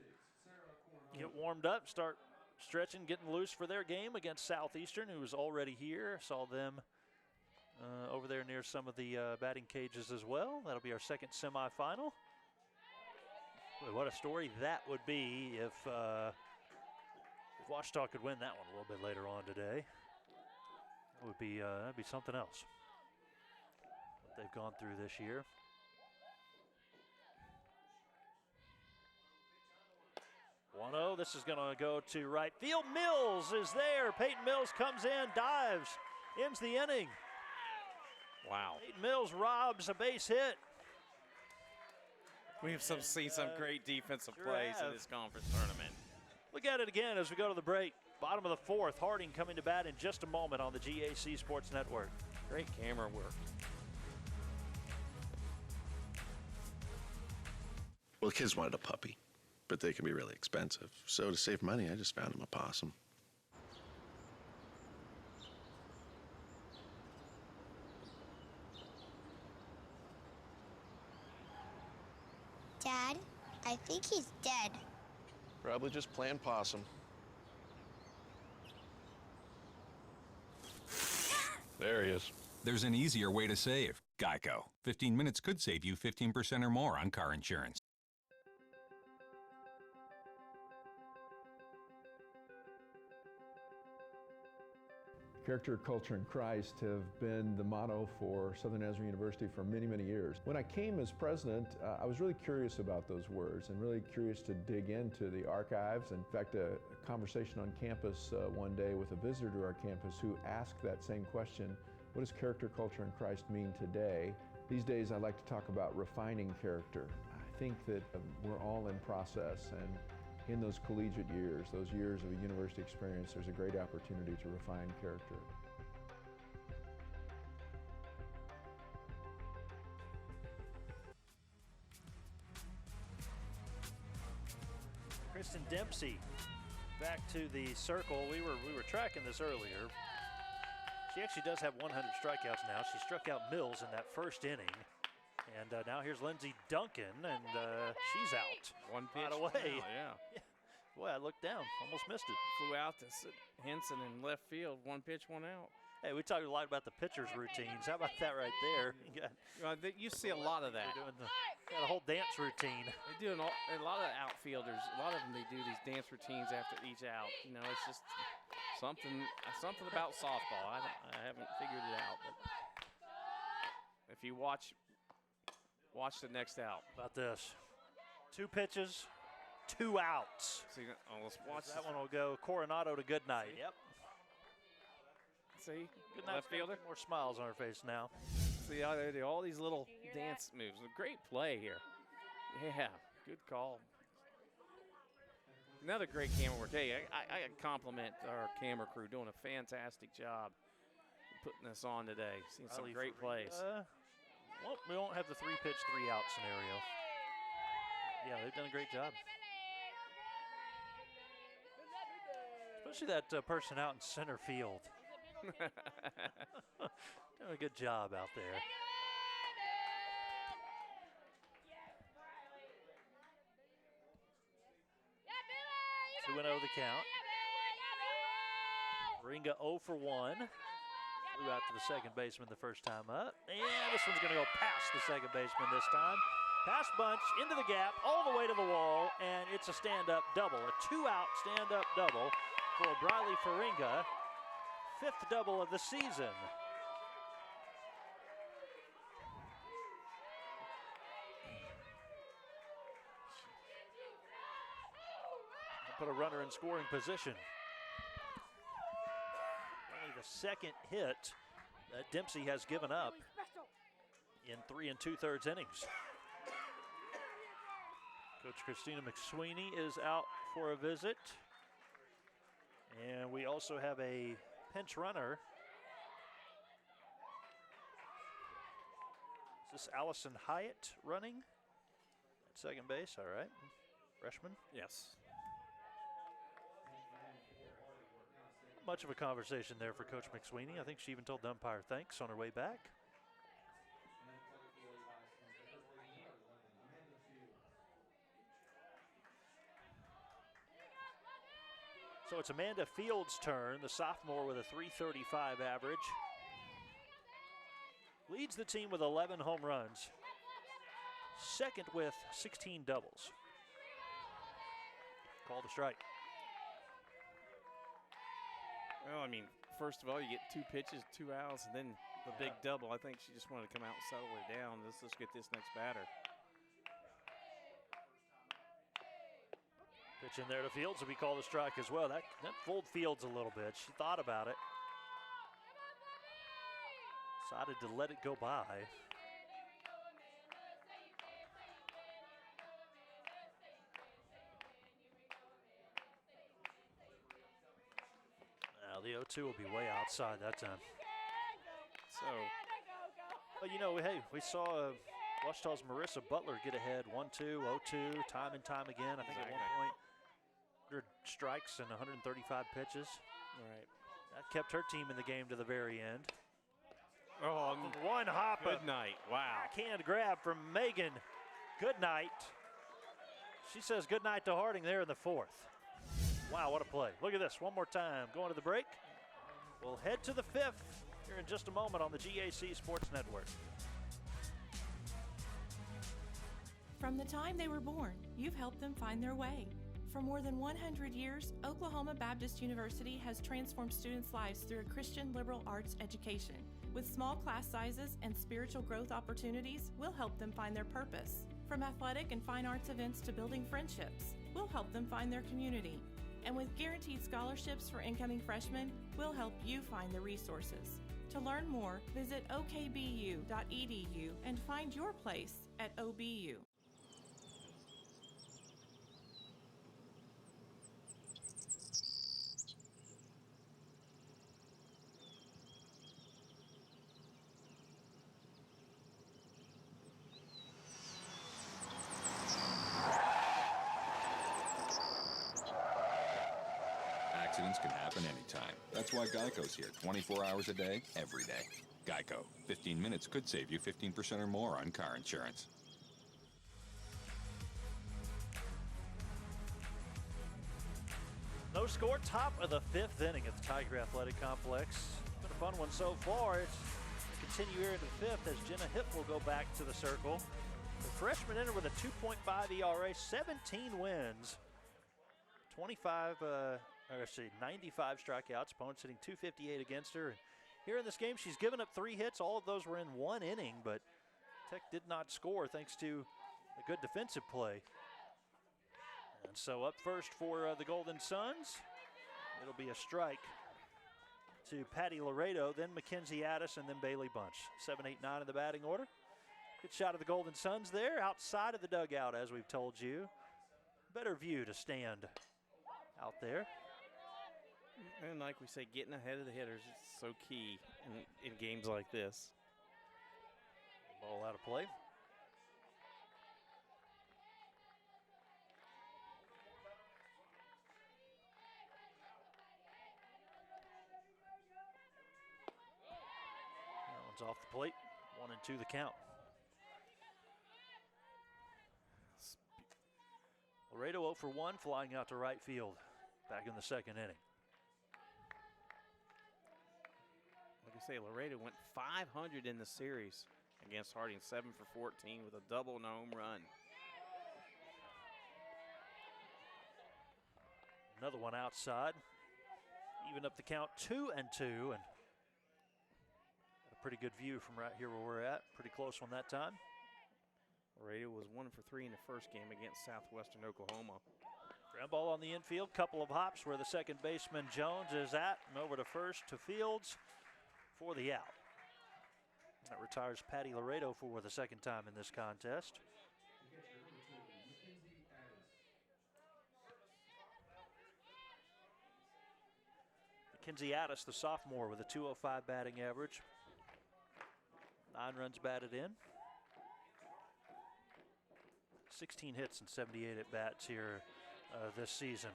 get warmed up, start stretching, getting loose for their game against Southeastern, who was already here. Saw them over there near some of the batting cages as well. That'll be our second semifinal. Boy, what a story that would be if Ouachita could win that one a little bit later on today. That would be that'd be something else. What they've gone through this year. One-0. This is going to go to right field. Mills is there. Peyton Mills comes in, dives, ends the inning. Wow. Peyton Mills robs a base hit. We have seen some great defensive plays in this conference tournament. Look at it again as we go to the break. Bottom of the fourth. Harding coming to bat in just a moment on the GAC Sports Network. Great camera work. Well, the kids wanted a puppy, but they can be really expensive. So to save money, I just found him a possum. Dad, I think he's dead. Probably just playing possum. There he is. There's an easier way to save. GEICO. 15 minutes could save you 15% or more on car insurance. Character, culture, and Christ have been the motto for Southern Nazarene University for many, many years. When I came as president, I was really curious about those words and really curious to dig into the archives. In fact, a conversation on campus one day with a visitor to our campus who asked that same question, what does character, culture, and Christ mean today? These days I like to talk about refining character. I think that we're all in process, and in those collegiate years, those years of a university experience, there's a great opportunity to refine character. Kristen Dempsey back to the circle. We were tracking this earlier. She actually does have 100 strikeouts now. She struck out Mills in that first inning. And now here's Lindsey Duncan, and she's out. One pitch. Right away. Yeah. Boy, I looked down, almost missed it. Flew out to Henson in left field. One pitch, one out. Hey, we talked a lot about the pitchers' routines. How about that right there? You see a lot of that. Got a whole dance routine. They do a lot of outfielders. A lot of them, they do these dance routines after each out. You know, it's just something about softball. I haven't figured it out. But if you watch the next out. About this. 2 pitches, 2 outs. See, let's watch that one will go Coronado to good night. Yep. See, good night, left fielder. More smiles on her face now. See how they do all these little dance moves. A great play here. Yeah, good call. Another great camera work. Hey, I compliment our camera crew doing a fantastic job putting this on today. Seeing some great plays. Well, we won't have the 3-pitch, 3-out scenario. Yeah, they've done a great job. Especially that person out in center field. Doing a good job out there. 2-0 the count. Ringa 0 for 1. Flew out to the second baseman the first time up. And this one's going to go past the second baseman this time. Pass bunch into the gap, all the way to the wall, and it's a stand-up double. A 2-out stand-up double for Briley Faringa. 5th double of the season. Put a runner in scoring position. Only the second hit that Dempsey has given up in 3 2/3 innings. Coach Christina McSweeney is out for a visit. And we also have a pinch runner. Is this Allison Hyatt running at second base? All right. Freshman? Yes. Not much of a conversation there for Coach McSweeney. I think she even told the umpire thanks on her way back. So it's Amanda Fields' turn, the sophomore with a .335 average. Leads the team with 11 home runs. Second with 16 doubles. Call the strike. Well, I mean, first of all, you get 2 pitches, 2 outs, and then the big double. I think she just wanted to come out and settle her down. Let's get this next batter. Pitch in there to Fields will be called a strike as well. That fooled Fields a little bit. She thought about it. Decided to let it go by. Now the 0-2 will be way outside that time. So, well, you know, hey, we saw Ouachita's Marissa Butler get ahead 1-2, 0-2, time and time again. I think at one point, 100 strikes and 135 pitches. Right. That kept her team in the game to the very end. Oh, one hop. Good night. Wow. Backhand grab from Megan. Good night. She says good night to Harding there in the 4th. Wow, what a play. Look at this one more time. Going to the break. We'll head to the 5th here in just a moment on the GAC Sports Network. From the time they were born, you've helped them find their way. For more than 100 years, Oklahoma Baptist University has transformed students' lives through a Christian liberal arts education. With small class sizes and spiritual growth opportunities, we'll help them find their purpose. From athletic and fine arts events to building friendships, we'll help them find their community. And with guaranteed scholarships for incoming freshmen, we'll help you find the resources. To learn more, visit okbu.edu and find your place at OBU. Accidents can happen anytime. That's why Geico's here 24 hours a day, every day. Geico. 15 minutes could save you 15% or more on car insurance. No score, top of the 5th inning at the Tiger Athletic Complex. Been a fun one so far. It's going to continue here into the 5th as Jenna Hipp will go back to the circle. The freshman entered with a 2.5 ERA, 17 wins, 95 strikeouts. Opponents hitting .258 against her. And here in this game, she's given up 3 hits. All of those were in 1 inning, but Tech did not score thanks to a good defensive play. And so up first for the Golden Suns, it'll be a strike to Patty Laredo, then Mackenzie Addis, and then Bailey Bunch. 7, 8, 9 in the batting order. Good shot of the Golden Suns there, outside of the dugout, as we've told you. Better view to stand out there. And like we say, getting ahead of the hitters is so key in games like this. Ball out of play. Off the plate, 1-2 the count. Laredo 0 for 1, flying out to right field, back in the 2nd inning. Like I say, Laredo went 500 in the series against Harding, 7 for 14 with a double and a home run. Another one outside, even up the count, 2-2, and pretty good view from right here where we're at. Pretty close one that time. Laredo was 1 for 3 in the first game against Southwestern Oklahoma. Ground ball on the infield. Couple of hops where the second baseman Jones is at. And over to first to Fields for the out. That retires Patty Laredo for the 2nd time in this contest. Mackenzie Addis, the sophomore, with a .205 batting average. 9 runs batted in. 16 hits and 78 at-bats here this season.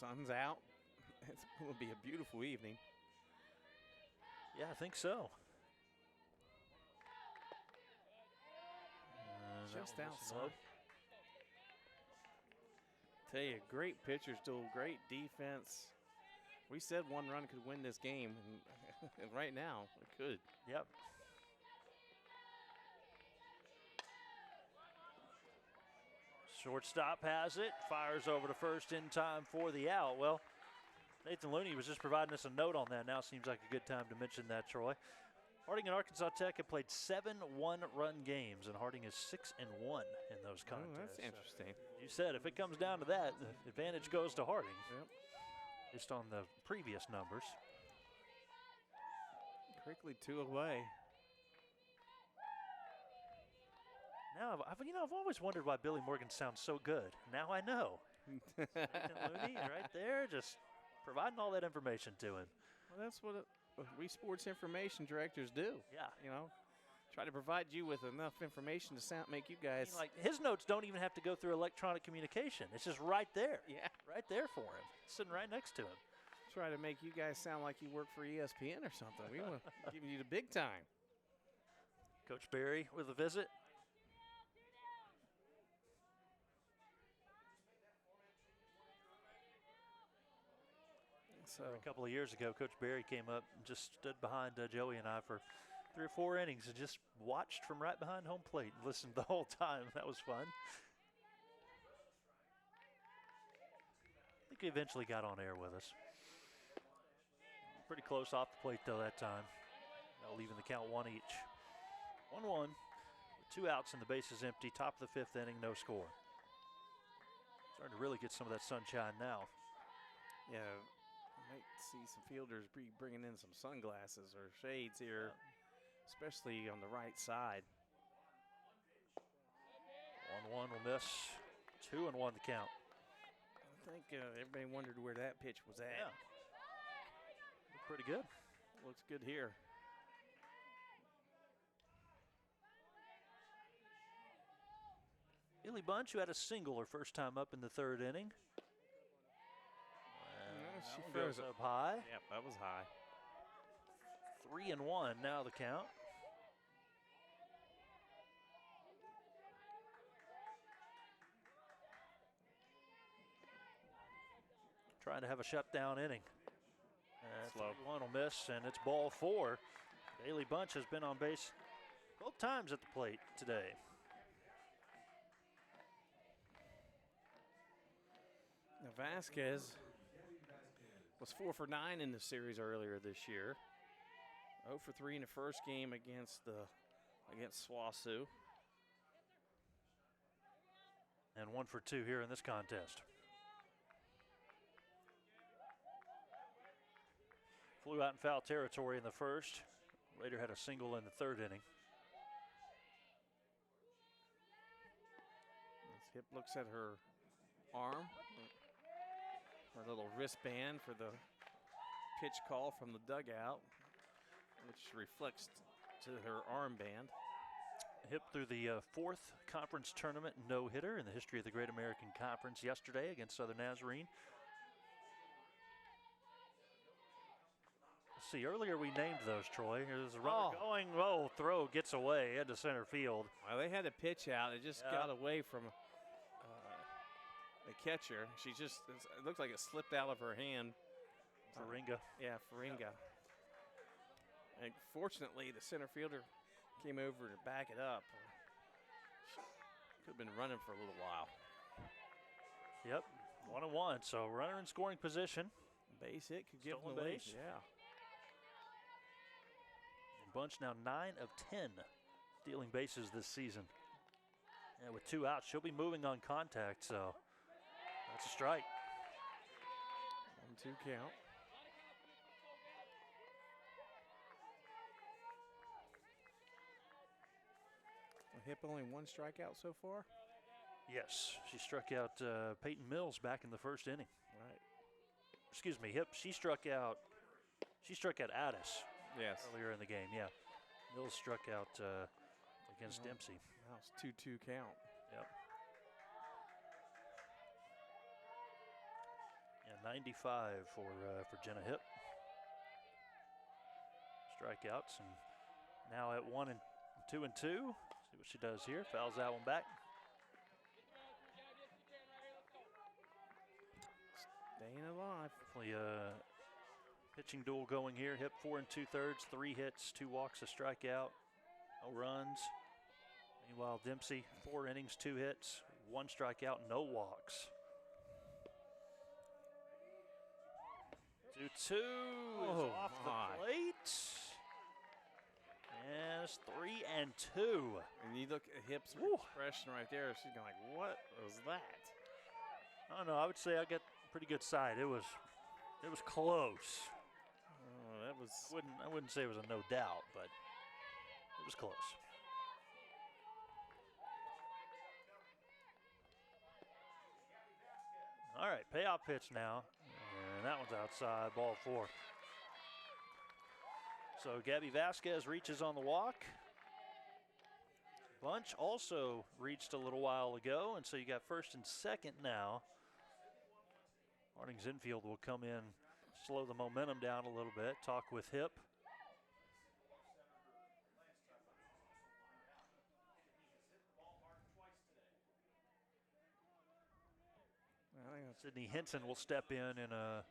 sun's out. It's going to be a beautiful evening. Yeah, I think so. Just outside. Tell you, great pitchers, do great defense. We said one run could win this game, and right now it could. Yep. Shortstop has it, fires over to first in time for the out. Well, Nathan Looney was just providing us a note on that. Now seems like a good time to mention that, Troy. Harding and Arkansas Tech have played 7 one-run games, and Harding is 6-1 in those contests. Oh, that's interesting. You said if it comes down to that, the advantage goes to Harding. Yep. Based on the previous numbers. Quickly 2 away. Now, I've always wondered why Billy Morgan sounds so good. Now I know. Nathan Looney right there, just providing all that information to him. Well, that's what we sports information directors do. Yeah. You know, try to provide you with enough information to make you guys. Like his notes don't even have to go through electronic communication. It's just right there. Yeah. Right there for him. Sitting right next to him. Try to make you guys sound like you work for ESPN or something. We want to give you the big time. Coach Berry with a visit. So a couple of years ago, Coach Berry came up and just stood behind Joey and I for 3 or 4 innings and just watched from right behind home plate and listened the whole time. That was fun. I think he eventually got on air with us. Pretty close off the plate, though, that time. Leaving the count 1 each. 1-1 with 2 outs and the bases empty. Top of the 5th inning, no score. Starting to really get some of that sunshine now. Yeah. Might see some fielders bringing in some sunglasses or shades here, especially on the right side. 1-1 will miss. 2-1 the count. I think everybody wondered where that pitch was at. Yeah. Looked pretty good. Looks good here. Illy Bunch, who had a single her first time up in the 3rd inning. She goes up high. Yep, that was high. 3-1 now the count. Trying to have a shutdown inning. 1 will miss, and it's ball 4. Illy Bunch has been on base both times at the plate today. Now Vasquez was 4 for 9 in the series earlier this year. 0 for 3 in the first game against SWOSU. And 1 for 2 here in this contest. Flew out in foul territory in the first. Later had a single in the 3rd inning. As Hip looks at her arm. Her little wristband for the pitch call from the dugout, which reflects to her armband. Hip through the 4th conference tournament no-hitter in the history of the Great American Conference yesterday against Southern Nazarene. Let's see, earlier we named those, Troy. There's a runner going, throw gets away into center field. Well, they had a pitch out. It just got away from the catcher. It looks like it slipped out of her hand. Faringa. Yeah, Faringa. And fortunately, the center fielder came over to back it up. Could have been running for a little while. Yep, 1-1. So runner in scoring position. Base hit could give Stolen them the lead. base. Yeah. And Bunch now 9 of 10 stealing bases this season. And with 2 outs, she'll be moving on contact. So that's a strike. 1-2 count. Hip only 1 strikeout so far? Yes, she struck out Peyton Mills back in the 1st inning. Right. Excuse me, Hip. She struck out Addis. Yes. Earlier in the game. Yeah. Mills struck out against Dempsey. Now it's 2-2 count. Yep. And 95 for Jenna Hipp. Strikeouts, and now at 1 and 2 and 2. See what she does here. Fouls that one back. Staying alive. Definitely a pitching duel going here. Hipp 4 2/3, 3 hits, 2 walks, a strikeout, no runs. Meanwhile, Dempsey 4 innings, 2 hits, 1 strikeout, no walks. 2-2 is off the plate. And it's 3 and 2. And you look at Hipp's expression right there. She's going like, "What was that?" I don't know. I would say I got a pretty good side. It was close. Oh, that was. I wouldn't say it was a no doubt, but it was close. All right, payoff pitch now, and that one's outside, ball 4. So Gabby Vasquez reaches on the walk. Bunch also reached a little while ago, and so you got first and second now. Harding's infield will come in, slow the momentum down a little bit, talk with Hipp. Sydney Henson will step in a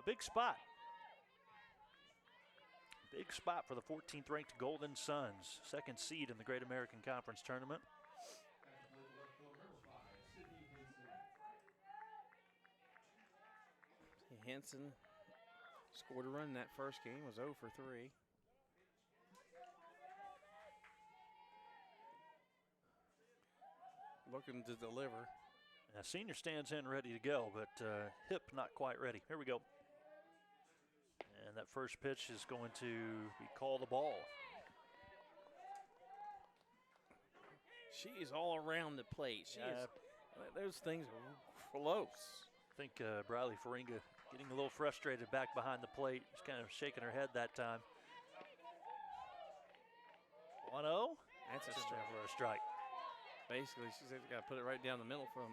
big spot. Big spot for the 14th ranked Golden Suns, second seed in the Great American Conference Tournament. Henson scored a run in that first game, was 0 for 3. Looking to deliver. Now, senior stands in ready to go, but Hipp not quite ready. Here we go. And that first pitch is going to be called a ball. She is all around the plate. She is, those things are close. I think Briley Faringa getting a little frustrated back behind the plate. Just kind of shaking her head that time. 1-0. That's a strike. Basically, she's got to put it right down the middle for him.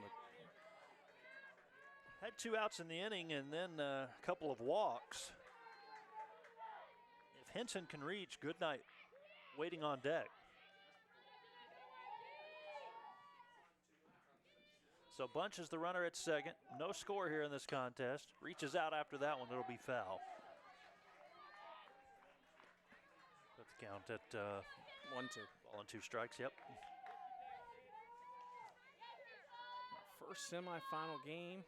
Had 2 outs in the inning and then a couple of walks. If Henson can reach, good night. Waiting on deck. So Bunch is the runner at second. No score here in this contest. Reaches out after that one, it'll be foul. Put the count at 1-2. Ball and 2 strikes, yep. First semifinal game.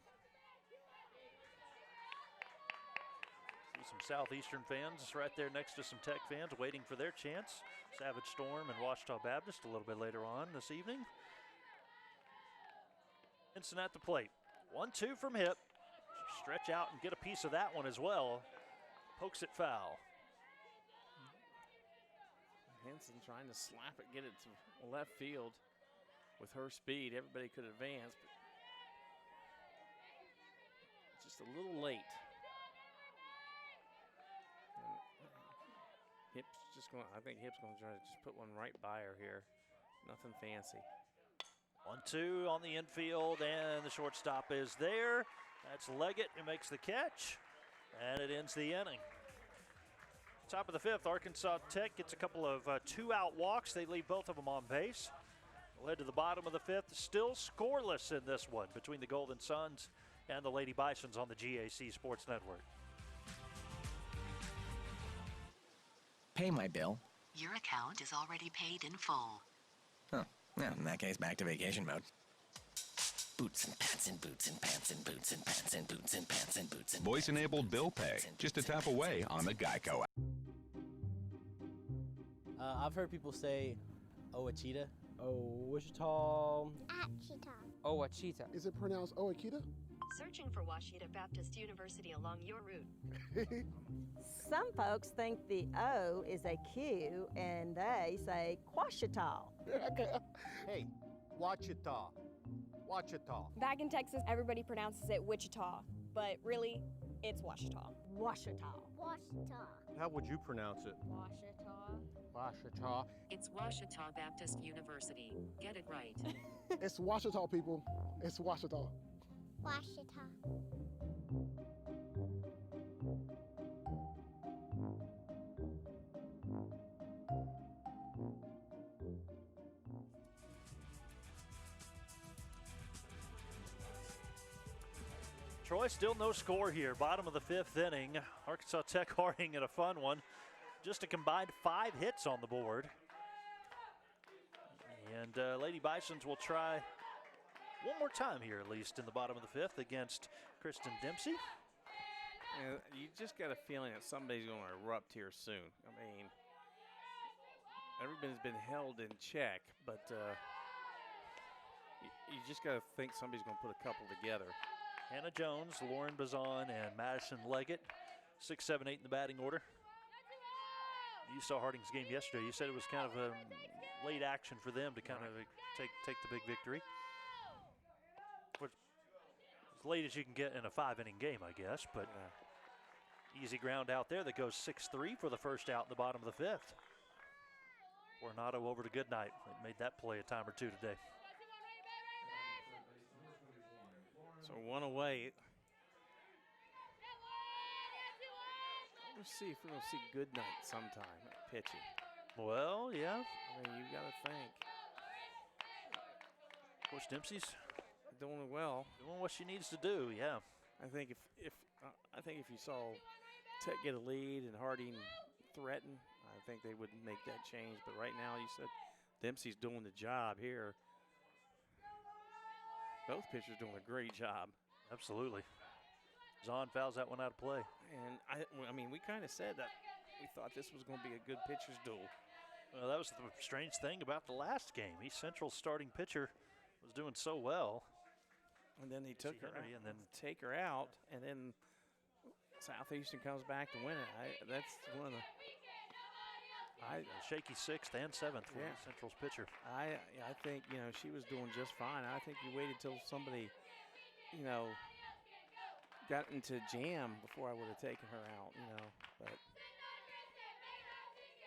See some Southeastern fans right there next to some Tech fans waiting for their chance. Savage Storm and Ouachita Baptist a little bit later on this evening. Henson at the plate. 1-2 from Hipp. Stretch out and get a piece of that one as well. Pokes it foul. Henson trying to slap it, get it to left field. With her speed, everybody could advance, but just a little late. Hipp's just going. I think Hipp's going to try to just put one right by her here. Nothing fancy. 1-2 on the infield, and the shortstop is there. That's Leggett who makes the catch, and it ends the inning. Top of the 5th, Arkansas Tech gets a couple of 2-out walks. They leave both of them on base. Led to the bottom of the 5th, still scoreless in this one between the Golden Suns and the Lady Bisons on the GAC Sports Network. Pay my bill. Your account is already paid in full. Oh, well, in that case, back to vacation mode. Boots and pants and boots and pants and boots and pants and boots and pants and boots and Voice-enabled bill pay. Just a tap away on the GEICO app. I've heard people say, Ouachita. Wichita. Achita. Ouachita. Is it pronounced Ouachita? Searching for Ouachita Baptist University along your route. Some folks think the O is a Q and they say Quashita. Hey, Ouachita. Ouachita. Back in Texas, everybody pronounces it Wichita, but really, it's Ouachita. Ouachita. Washita. How would you pronounce it? Ouachita. Ouachita. It's Ouachita Baptist University. Get it right. It's Ouachita, people. It's Ouachita. Washita. Troy, still no score here. Bottom of the 5th inning. Arkansas Tech Harding in a fun one. Just a combined 5 hits on the board. And Lady Bisons will try one more time here, at least in the bottom of the 5th against Kristen Dempsey. Yeah, you just got a feeling that somebody's going to erupt here soon. I mean, everybody's been held in check, but you just got to think somebody's going to put a couple together. Hannah Jones, Lauren Bazan, and Madison Leggett, 6, 7, 8 in the batting order. You saw Harding's game yesterday. You said it was kind of a late action for them to kind of take the big victory. Which, as late as you can get in a 5-inning game, I guess. But easy ground out there that goes 6-3 for the first out in the bottom of the 5th. Coronado over to Goodnight. They made that play a time or two today. So one away. Let's see if we're going to see Goodnight sometime pitching. Well, yeah. I mean, you got to think. Coach Dempsey's doing well. Doing what she needs to do, yeah. I think if you saw Tech get a lead and Harding threaten, I think they would make that change. But right now, you said Dempsey's doing the job here. Both pitchers doing a great job. Absolutely. Zahn fouls that one out of play. And I mean, we kind of said that we thought this was going to be a good pitcher's duel. Well, that was the strange thing about the last game. East Central's starting pitcher was doing so well. And then they took her out, and then take her out, and then Southeastern comes back to win it. That's one of the shaky 6th and 7th for East Central's pitcher. I think, she was doing just fine. I think you waited till somebody, got into jam before I would have taken her out, But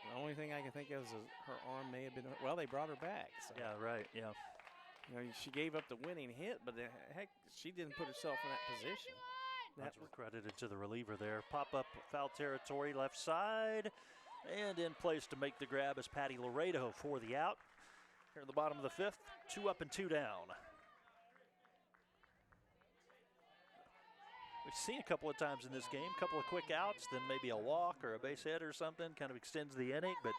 the only thing I can think of is her arm may have been, well, they brought her back. So. Yeah, right, yeah. She gave up the winning hit, but heck, she didn't put herself in that position. That's credited to the reliever there. Pop up foul territory, left side, and in place to make the grab is Patty Laredo for the out. Here in the bottom of the 5th, 2 up and 2 down. We've seen a couple of times in this game, a couple of quick outs, then maybe a walk or a base hit or something, kind of extends the inning, but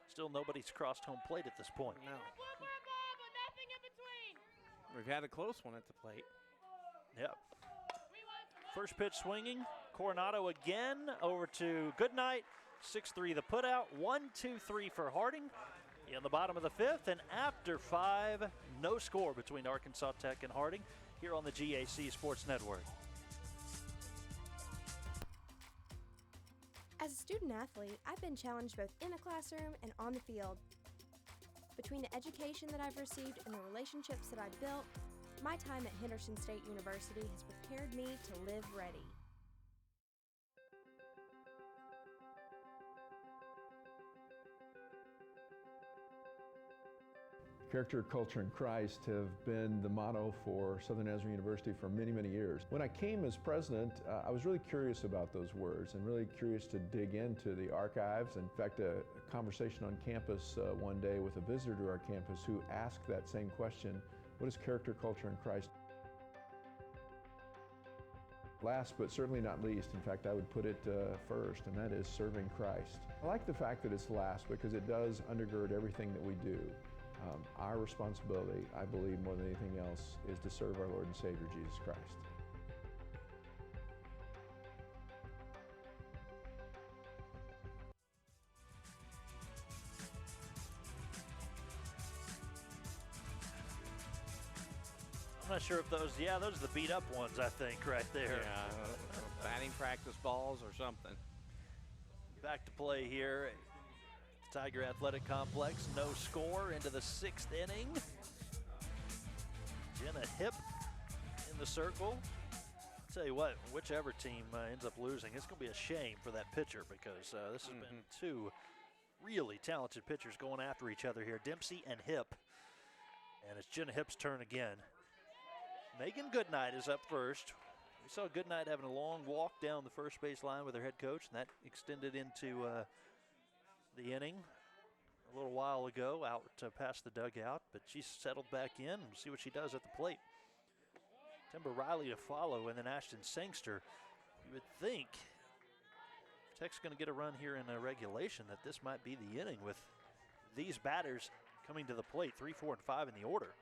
still nobody's crossed home plate at this point. No. We've had a close one at the plate. Yep. First pitch swinging. Coronado again over to Goodnight. 6-3 the putout. 1-2-3 for Harding in the bottom of the 5th. And after 5, no score between Arkansas Tech and Harding here on the GAC Sports Network. As a student athlete, I've been challenged both in the classroom and on the field. Between the education that I've received and the relationships that I've built, my time at Henderson State University has prepared me to live ready. Character, culture, and Christ have been the motto for Southern Nazarene University for many, many years. When I came as president, I was really curious about those words and really curious to dig into the archives. In fact, a conversation on campus one day with a visitor to our campus who asked that same question, what is character, culture, and Christ? Last but certainly not least, in fact, I would put it first, and that is serving Christ. I like the fact that it's last because it does undergird everything that we do. Our responsibility, I believe, more than anything else, is to serve our Lord and Savior, Jesus Christ. I'm not sure if those are the beat up ones, I think, right there. Yeah, batting practice balls or something. Back to play here. Tiger Athletic Complex, no score into the 6th inning. Jenna Hip in the circle. I'll tell you what, whichever team ends up losing, it's going to be a shame for that pitcher because this has been 2 really talented pitchers going after each other here, Dempsey and Hip. And it's Jenna Hip's turn again. Megan Goodnight is up first. We saw Goodnight having a long walk down the first base line with her head coach, and that extended into the inning a little while ago out past the dugout, but she's settled back in. We'll see what she does at the plate. Timber Riley to follow, and then Ashton Sangster. You would think if Tech's going to get a run here in a regulation that this might be the inning with these batters coming to the plate, 3, 4, and 5 in the order.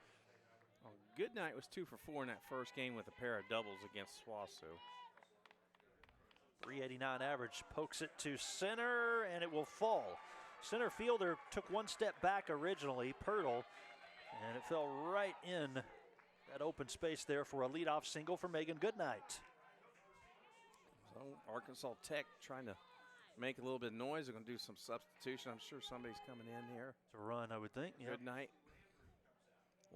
Well, Goodnight was 2 for 4 in that first game with a pair of doubles against SWOSU. 389 average, pokes it to center, and it will fall. Center fielder took one step back originally, Pirtle, and it fell right in that open space there for a leadoff single for Megan Goodnight. So Arkansas Tech trying to make a little bit of noise. They're going to do some substitution. I'm sure somebody's coming in here. To run, I would think. Yep. Goodnight.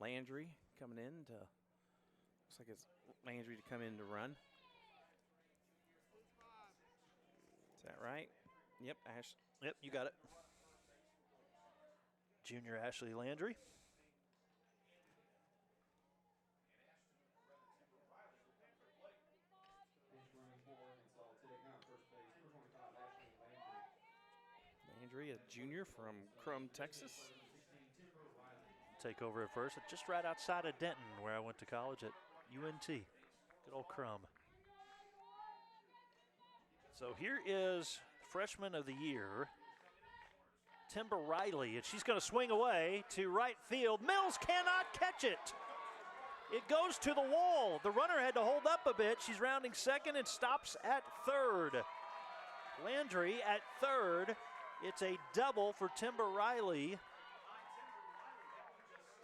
Landry coming in to, looks like it's Landry to come in to run. Is that right? Yep, Ash. Yep, you got it. Junior Ashley Landry. Landry, a junior from Crum, Texas. Take over at first, just right outside of Denton, where I went to college at UNT. Good old Crum. So here is freshman of the year, Timber Riley, and she's going to swing away to right field. Mills cannot catch it. It goes to the wall. The runner had to hold up a bit. She's rounding second and stops at third. Landry at third. It's a double for Timber Riley.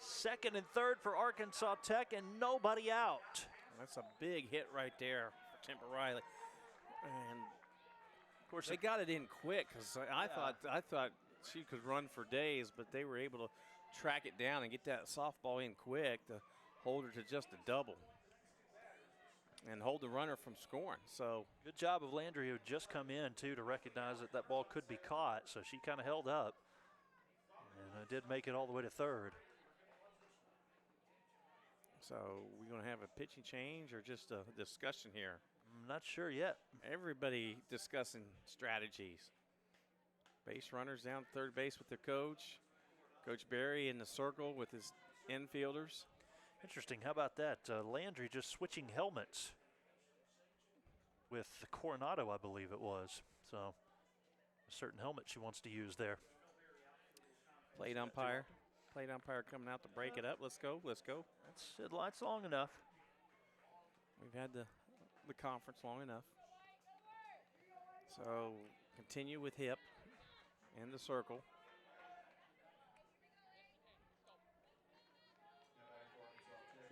Second and third for Arkansas Tech, and nobody out. That's a big hit right there for Timber Riley. And of course they got it in quick, because I thought she could run for days, but they were able to track it down and get that softball in quick to hold her to just a double and hold the runner from scoring. So good job of Landry, who had just come in too to recognize that that ball could be caught. So she kind of held up and did make it all the way to third. So we're going to have a pitching change or just a discussion here? I'm not sure yet. Everybody discussing strategies. Base runners down third base with their coach. Coach Barry in the circle with his infielders. Interesting. How about that? Landry just switching helmets with Coronado, I believe it was. So a certain helmet she wants to use there. Plate umpire. Plate umpire coming out to break it up. Let's go. Let's go. That's long enough. We've had the conference long enough. So continue with hip in the circle.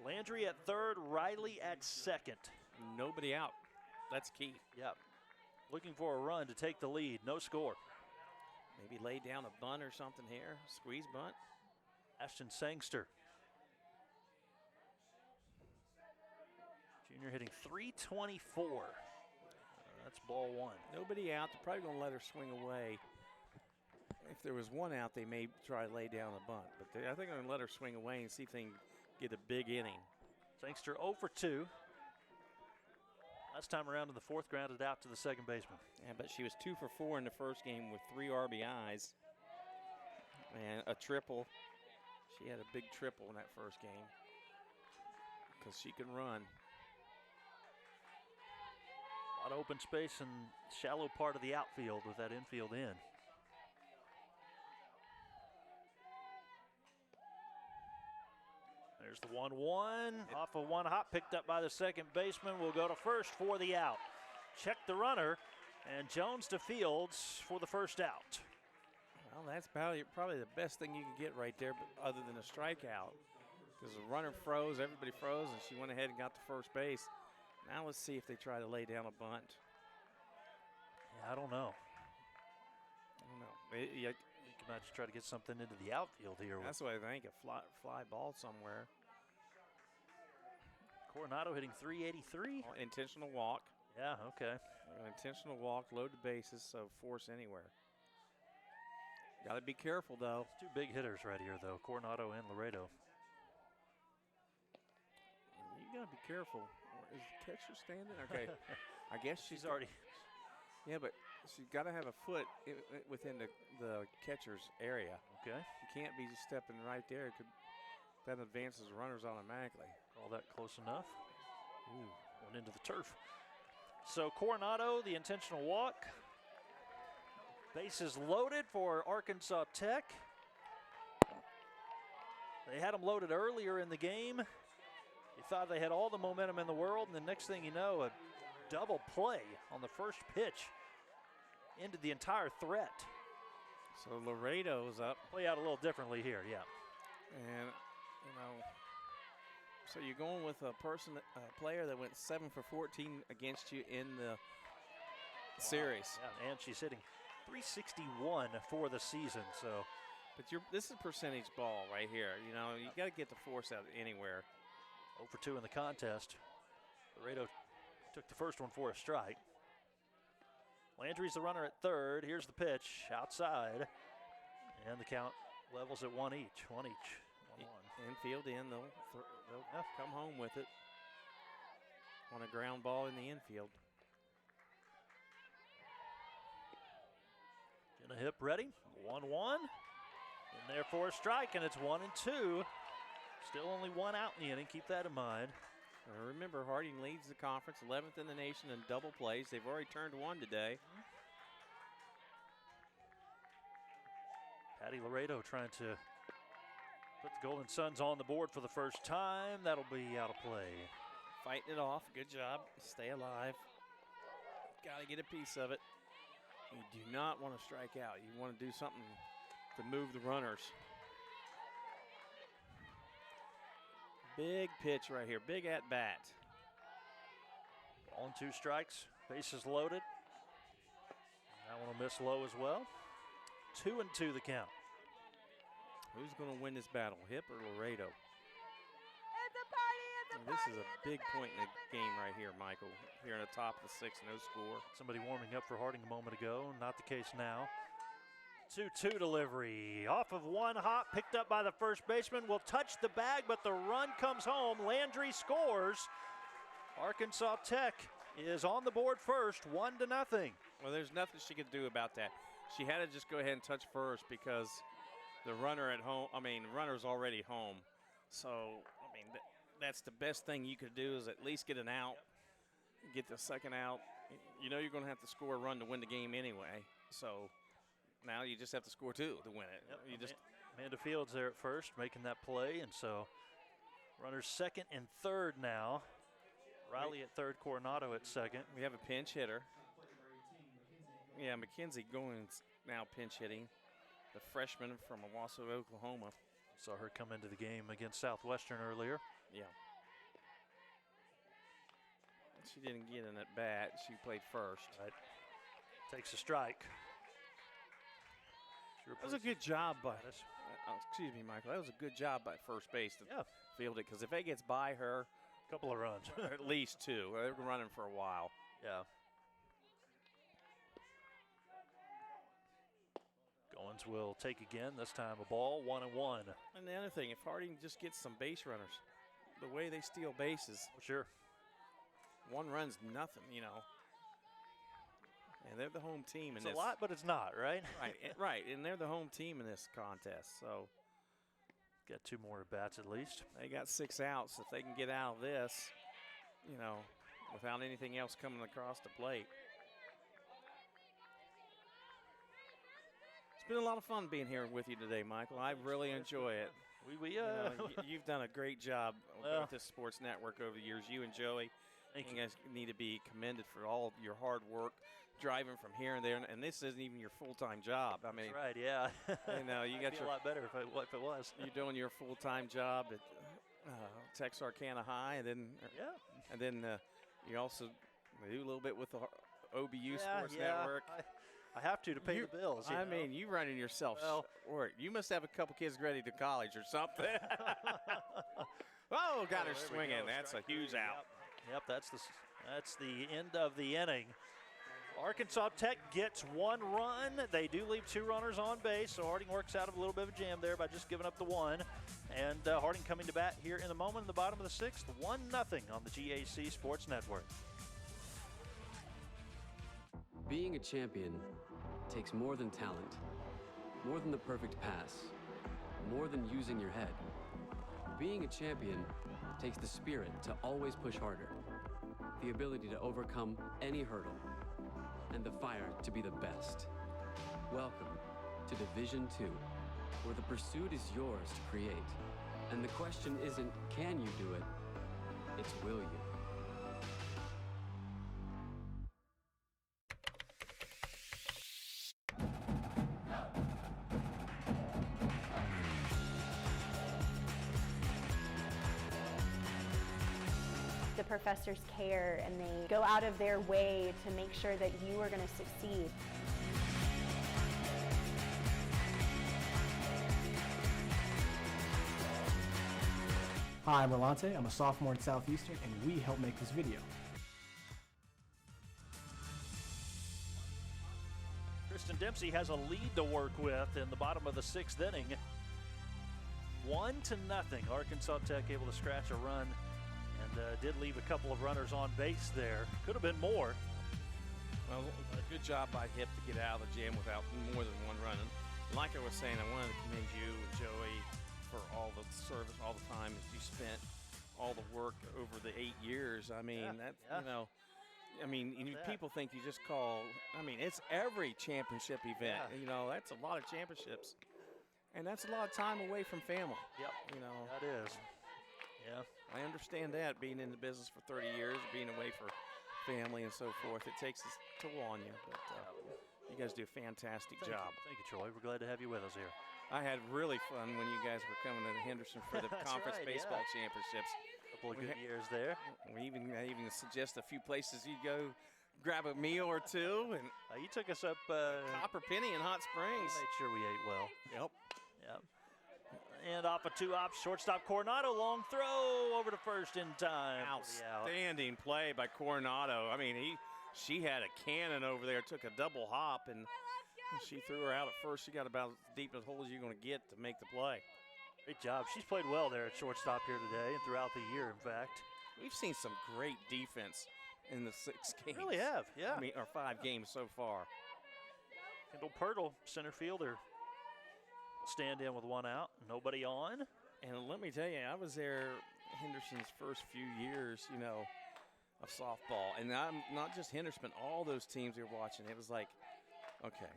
Landry at third, Riley at second. Nobody out. That's key. Yep. Looking for a run to take the lead. No score. Maybe lay down a bunt or something here. Squeeze bunt. Ashton Sangster. Junior hitting .324. That's ball one. Nobody out. They're probably going to let her swing away. If there was one out, they may try to lay down a bunt. But I think they're going to let her swing away and see if they can get a big inning. Sangster 0 for 2. Last time around in the fourth, grounded out to the second baseman. Yeah, but she was 2 for 4 in the first game with 3 RBIs and a triple. She had a big triple in that first game because she can run. A lot of open space and shallow part of the outfield with that infield in. There's the 1-1, off of one hop, picked up by the second baseman. Will go to first for the out. Check the runner, and Jones to Fields for the first out. Well, that's probably the best thing you can get right there, other than a strikeout. Because the runner froze, everybody froze, and she went ahead and got to first base. Now let's see if they try to lay down a bunt. Yeah, I don't know. You might try to get something into the outfield here. That's what I think, a fly ball somewhere. Coronado hitting .383. Intentional walk. Yeah, okay. An intentional walk, load the bases, so force anywhere. Got to be careful, though. Two big hitters right here, though, Coronado and Laredo. You got to be careful. Is the catcher standing? Okay. I guess she's already. Yeah, but she's got to have a foot within the catcher's area. Okay. You can't be just stepping right there. That advances runners automatically. All that close enough. Ooh, went into the turf. So Coronado, the intentional walk. Bases loaded for Arkansas Tech. They had them loaded earlier in the game. You thought they had all the momentum in the world, and the next thing you know, a double play on the first pitch ended the entire threat. So Laredo's up. Play out a little differently here, yeah. And, so you're going with a player that went 7 for 14 against you in the series. Yeah, and she's hitting .361 for the season, so. But this is percentage ball right here. You got to get the force out anywhere. 0 for 2 in the contest. Laredo took the first one for a strike. Landry's the runner at third. Here's the pitch outside. And the count levels at 1 each. 1 each. 1-1. Infield in. They'll come home with it on a ground ball in the infield. Jenna Hip ready. 1-1. In there for a strike, and it's 1-2. Still only one out in the inning. Keep that in mind. Remember, Harding leads the conference, 11th in the nation in double plays. They've already turned one today. Patty Laredo trying to put the Golden Suns on the board for the first time. That'll be out of play. Fighting it off. Good job. Stay alive. Got to get a piece of it. You do not want to strike out. You want to do something to move the runners. Big pitch right here. Big at bat. Ball and 2 strikes. Bases loaded. That one will miss low as well. 2-2 the count. Who's going to win this battle, Hip or Laredo? It's a party, This is a big point in the game right here, Michael. Here in the top of the 6th, no score. Somebody warming up for Harding a moment ago. Not the case now. 2-2 delivery. Off of one hop, picked up by the first baseman. Will touch the bag, but the run comes home. Landry scores. Arkansas Tech is on the board first, 1-0. Well, there's nothing she could do about that. She had to just go ahead and touch first because the runner at home, runner's already home. So, that's the best thing you could do is at least get an out, get the second out. You know you're going to have to score a run to win the game anyway. So, now you just have to score 2 to win it. Yep. Amanda Fields there at first, making that play, and so runners second and third now. Riley at third, Coronado at second. We have a pinch hitter. Yeah, McKenzie Goins now pinch hitting, the freshman from Owasso, Oklahoma. Saw her come into the game against Southwestern earlier. Yeah. She didn't get an at bat. She played first. Right. Takes a strike. That was a good job by excuse me, Michael. That was a good job by first base to field it, because if it gets by her, a couple of runs, at least 2. They're running for a while. Yeah. Goins will take again. This time a ball, 1-1. And the other thing, if Harding just gets some base runners, the way they steal bases, sure, 1 run's nothing, And they're the home team in this. It's a lot, but it's not, right? Right, and they're the home team in this contest. So, got 2 more at-bats at least. They got 6 outs. If they can get out of this, without anything else coming across the plate. It's been a lot of fun being here with you today, Michael. I really enjoy it. You've done a great job with this sports network over the years. You and Joey. You guys need to be commended for all of your hard work, driving from here and there, and this isn't even your full-time job. That's right, yeah. You got a lot better if it was. You're doing your full-time job at Texarkana High, and then you also do a little bit with the OBU Sports Network. I have to pay the bills. You running yourself short. You must have a couple kids ready to college or something. Oh, got her swinging. That's a huge out. Yep, that's the end of the inning. Arkansas Tech gets 1 run. They do leave 2 runners on base, so Harding works out of a little bit of a jam there by just giving up the 1. And Harding coming to bat here in a moment in the bottom of the 6th, 1-0 on the GAC Sports Network. Being a champion takes more than talent, more than the perfect pass, more than using your head. Being a champion takes the spirit to always push harder, the ability to overcome any hurdle, and the fire to be the best. Welcome to Division II, where the pursuit is yours to create. And the question isn't, can you do it? It's, will you? The professors care and they go out of their way to make sure that you are going to succeed. Hi, I'm Rolante. I'm a sophomore at Southeastern, and we help make this video. Kristen Dempsey has a lead to work with in the bottom of the 6th inning. 1-0. Arkansas Tech able to scratch a run and did leave a couple of runners on base there. Could have been more. Well, a good job by Hip to get out of the jam without more than one running. Like I was saying, I wanted to commend you and Joey for all the service, all the time that you spent, all the work over the 8 years. I mean, people think you just call, it's every championship event. Yeah. That's a lot of championships. And that's a lot of time away from family. Yep. That is. Yeah. I understand that, being in the business for 30 years, being away for family and so forth. It takes its toll on you. But you guys do a fantastic job. Thank you, Troy. We're glad to have you with us here. I had really fun when you guys were coming to Henderson for the conference baseball championships. A couple of good years there. We even suggest a few places you go grab a meal or two. And you took us up Copper Penny in Hot Springs. Made sure we ate well. Yep. And off a 2-op, shortstop Coronado, long throw over to first in time. Outstanding play by Coronado. She had a cannon over there, took a double hop, and she threw her out at first. She got about as deep a hole as you're going to get to make the play. Great job. She's played well there at shortstop here today and throughout the year, in fact. We've seen some great defense in the 6 games. We really have, yeah. Or 5 games so far. Kendall Pirtle, center fielder, stand in with 1 out, nobody on. And let me tell you, I was there Henderson's first few years, of softball. And I'm not just Henderson, but all those teams we were watching. It was like, okay.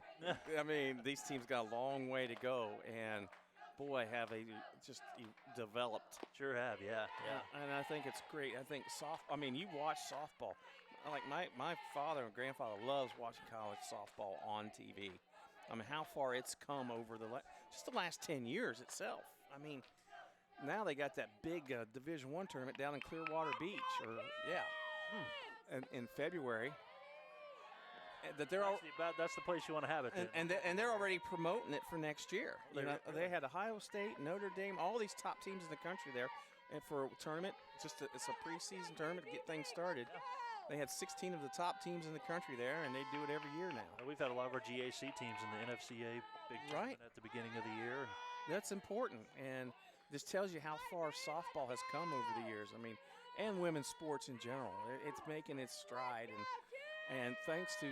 These teams got a long way to go. And, boy, have they just developed. Sure have, yeah. And I think it's great. I think you watch softball. Like my father and grandfather loves watching college softball on TV. How far it's come over just the last 10 years itself. Now they got that big Division I tournament down in Clearwater Beach, in February. That that's the place you want to have it. And they're already promoting it for next year. They had Ohio State, Notre Dame, all these top teams in the country there, and for a tournament. It's a preseason tournament to get things started. Yeah. They had 16 of the top teams in the country there, and they do it every year now. We've had a lot of our GAC teams in the NFCA big tournament at the beginning of the year. That's important, and this tells you how far softball has come over the years. And women's sports in general. It's making its stride, and thanks to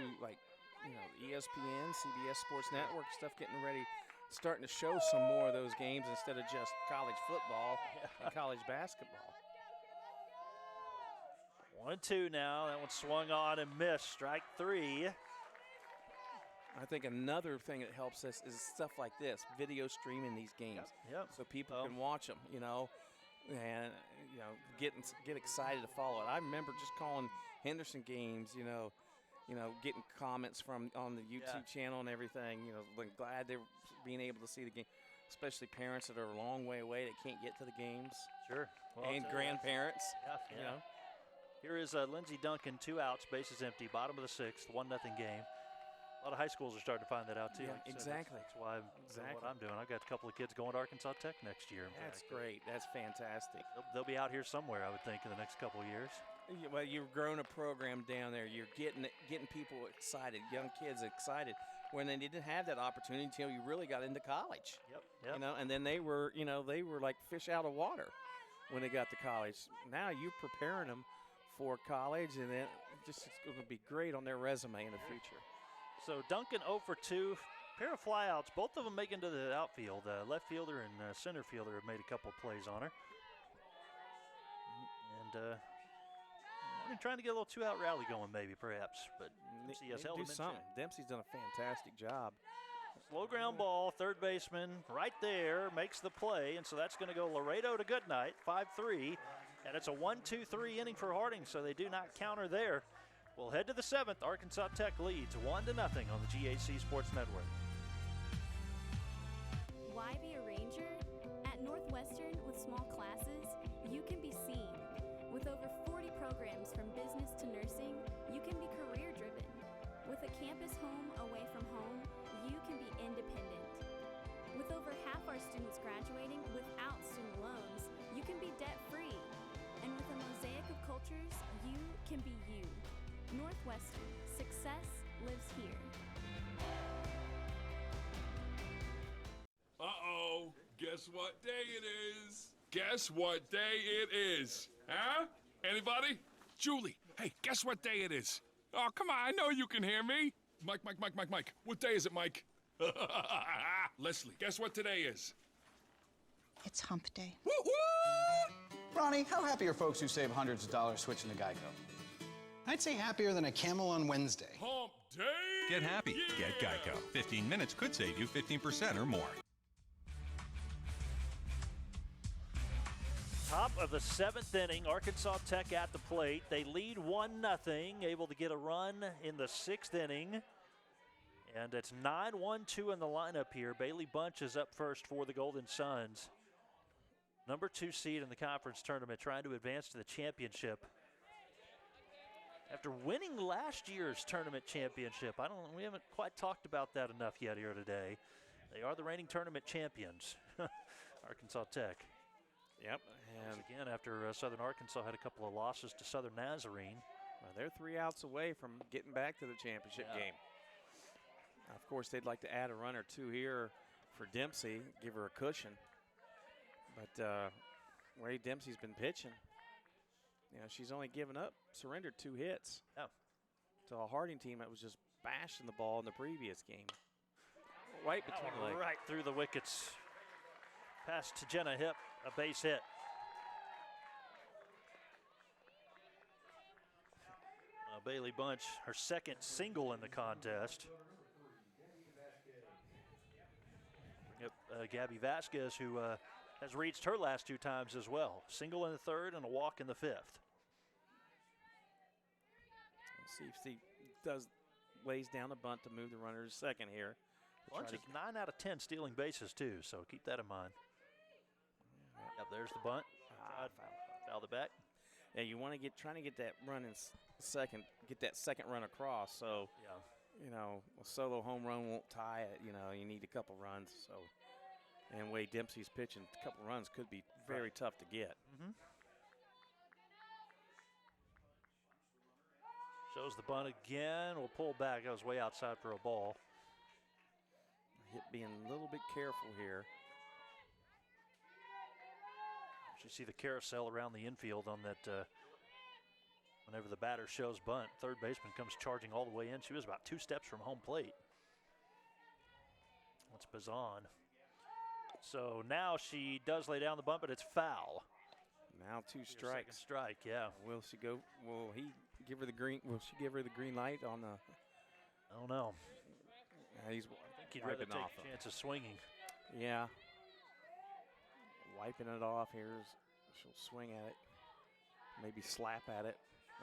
ESPN, CBS Sports Network stuff getting ready, starting to show some more of those games instead of just college football and college basketball. 1-2 now. That one swung on and missed. Strike 3. I think another thing that helps us is stuff like this, video streaming these games. Yep. So people can watch them, and get excited to follow it. I remember just calling Henderson games, getting comments on the YouTube channel and everything. Glad they're being able to see the game, especially parents that are a long way away that can't get to the games. Sure. And grandparents. Here is Lindsey Duncan, 2 outs, bases empty, bottom of the 6th, 1-0 game. A lot of high schools are starting to find that out too. Yeah, exactly. That's why I'm doing what I'm doing. I've got a couple of kids going to Arkansas Tech next year. That's great. That's fantastic. They'll be out here somewhere, I would think, in the next couple of years. Well, you've grown a program down there. You're getting people excited, young kids excited. when they didn't have that opportunity until you really got into college. Yep. You know, and then they were like fish out of water when they got to college. Now you're preparing them for college, and then it's going to be great on their resume in the future. So Duncan 0 for 2. Pair of flyouts, both of them make into the outfield. Left fielder and center fielder have made a couple plays on her. And trying to get a little two-out rally going maybe, perhaps. But Dempsey has held do him in something. check. Dempsey's done a fantastic job. Slow ground ball, third baseman right there makes the play, and so that's going to go Laredo to Goodnight, 5-3. And it's a 1-2-3 inning for Harding, so they do not counter there. We'll head to the 7th. Arkansas Tech leads 1-0 on the GAC Sports Network. Why be a Ranger? At Northwestern, with small classes, you can be seen. With over 40 programs from business to nursing, you can be career-driven. With a campus home away from home, you can be independent. With over half our students graduating without student loans, you can be debt-free. And with a mosaic of cultures, you can be you. Northwestern, success lives here. Uh-oh, guess what day it is? Guess what day it is? Huh? Anybody? Julie, hey, guess what day it is? Oh, come on, I know you can hear me. Mike. What day is it, Mike? Leslie, guess what today is? It's hump day. Woo-woo! Ronnie, how happy are folks who save hundreds of dollars switching to Geico? I'd say happier than a camel on Wednesday. Hump day! Get happy. Get Geico. 15 minutes could save you 15% or more. Top of the 7th inning, Arkansas Tech at the plate. They lead 1-0, able to get a run in the 6th inning. And it's 9-1-2 in the lineup here. Bailey Bunch is up first for the Golden Suns. Number 2 seed in the conference tournament, trying to advance to the championship. After winning last year's tournament championship, we haven't quite talked about that enough yet here today. They are the reigning tournament champions, Arkansas Tech. Yep. And again, after Southern Arkansas had a couple of losses to Southern Nazarene. Well, they're 3 outs away from getting back to the championship game. Of course, they'd like to add a run or two here for Dempsey, give her a cushion. But Ray Dempsey's been pitching. You know, she's only surrendered 2 hits. Yeah. To a Harding team that was just bashing the ball in the previous game. Right between the legs. Right through the wickets. Pass to Jenna Hip, a base hit. Bailey Bunch, her second single in the contest. Gabby Vasquez, who has reached her last 2 times as well. Single in the 3rd and a walk in the 5th. Let's see if he lays down a bunt to move the runner to second here. Bunch is 9 out of 10 stealing bases too, so keep that in mind. Yep, there's the bunt. Foul the back. Yeah, you want to trying to get that run in second, get that second run across. So, yeah, you know, a solo home run won't tie it. You know, you need a couple runs. So, and Wade Dempsey's pitching, a couple runs could be very tough to get. Mm-hmm. Shows the bunt again. We'll pull back. That was way outside for a ball. Being a little bit careful here. You see the carousel around the infield on that. Whenever the batter shows bunt, third baseman comes charging all the way in. She was about 2 steps from home plate. That's Bazan. So now she does lay down the bunt, but it's foul. Now 2 strikes. Second strike, yeah. Will she go? Will he give her the green? Will she give her the green light on the? I don't know. He's He'd rather take a chance of swinging. Yeah. Wiping it off here. She'll swing at it. Maybe slap at it.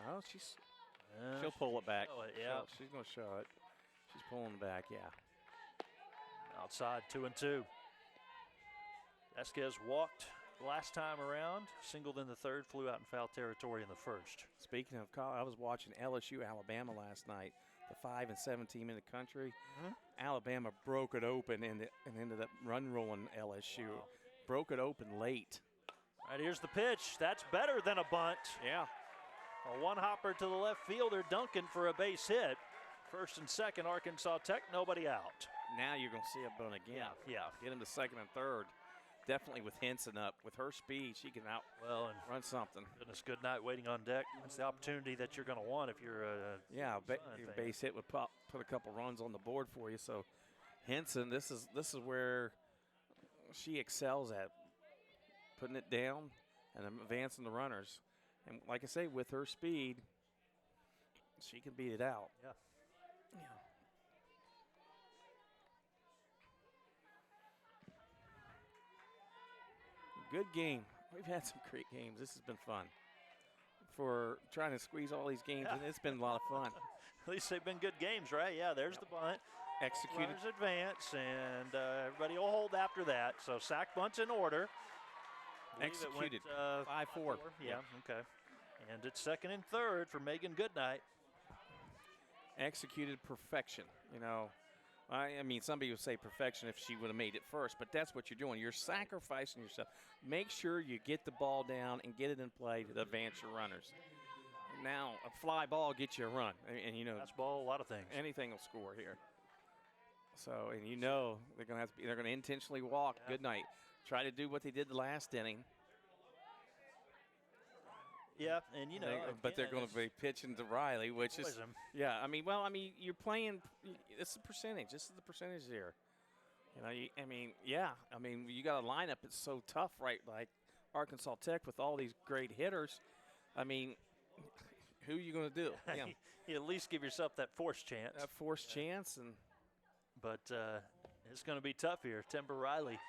Oh, she'll pull it back. Yeah. She's going to show it. She's pulling it back, yeah. Outside, 2-2. Vasquez walked last time around, singled in the 3rd, flew out in foul territory in the 1st. Speaking of college, I was watching LSU Alabama last night. The 5 and 7 team in the country. Alabama broke it open and ended up run rolling LSU. Wow. Broke it open late. All right, here's the pitch. That's better than a bunt. Yeah. A one-hopper to the left fielder, Duncan, for a base hit. First and second, Arkansas Tech, nobody out. Now you're going to see a bunt again. Yeah. Get him to second and third. Definitely with Henson up. With her speed, she can run something. Goodness, good night waiting on deck. That's the opportunity that you're going to want if you're a your base hit would put a couple runs on the board for you. So Henson, this is where she excels at, putting it down and advancing the runners. And like I say, with her speed, she can beat it out. Yeah. Good game. We've had some great games. This has been fun. For trying to squeeze all these games, and it's been a lot of fun. At least they've been good games, right? Yeah, there's the bunt. Executed. Runners advance, and everybody will hold after that. So sack bunt's in order. Executed. 5-4. Yeah, okay. And it's second and third for Megan Goodnight. Executed perfection. You know, I mean, somebody would say perfection if she would have made it first, but that's what you're doing. You're sacrificing yourself. Make sure you get the ball down and get it in play to advance your runners. Now, a fly ball gets you a run. And you know, that's ball, a lot of things. Anything will score here. So, and you know, they're going to intentionally walk. Yeah. Good night. Try to do what they did the last inning. Yeah, and you know, but they're going to be pitching to Riley, which is, yeah. I mean, you're playing. It's the percentage. This is the percentage here. You know, you got a lineup that's so tough, right? Like Arkansas Tech with all these great hitters. I mean, who are you going to do? Yeah. You at least give yourself that forced chance. But it's going to be tough here. Timber Riley.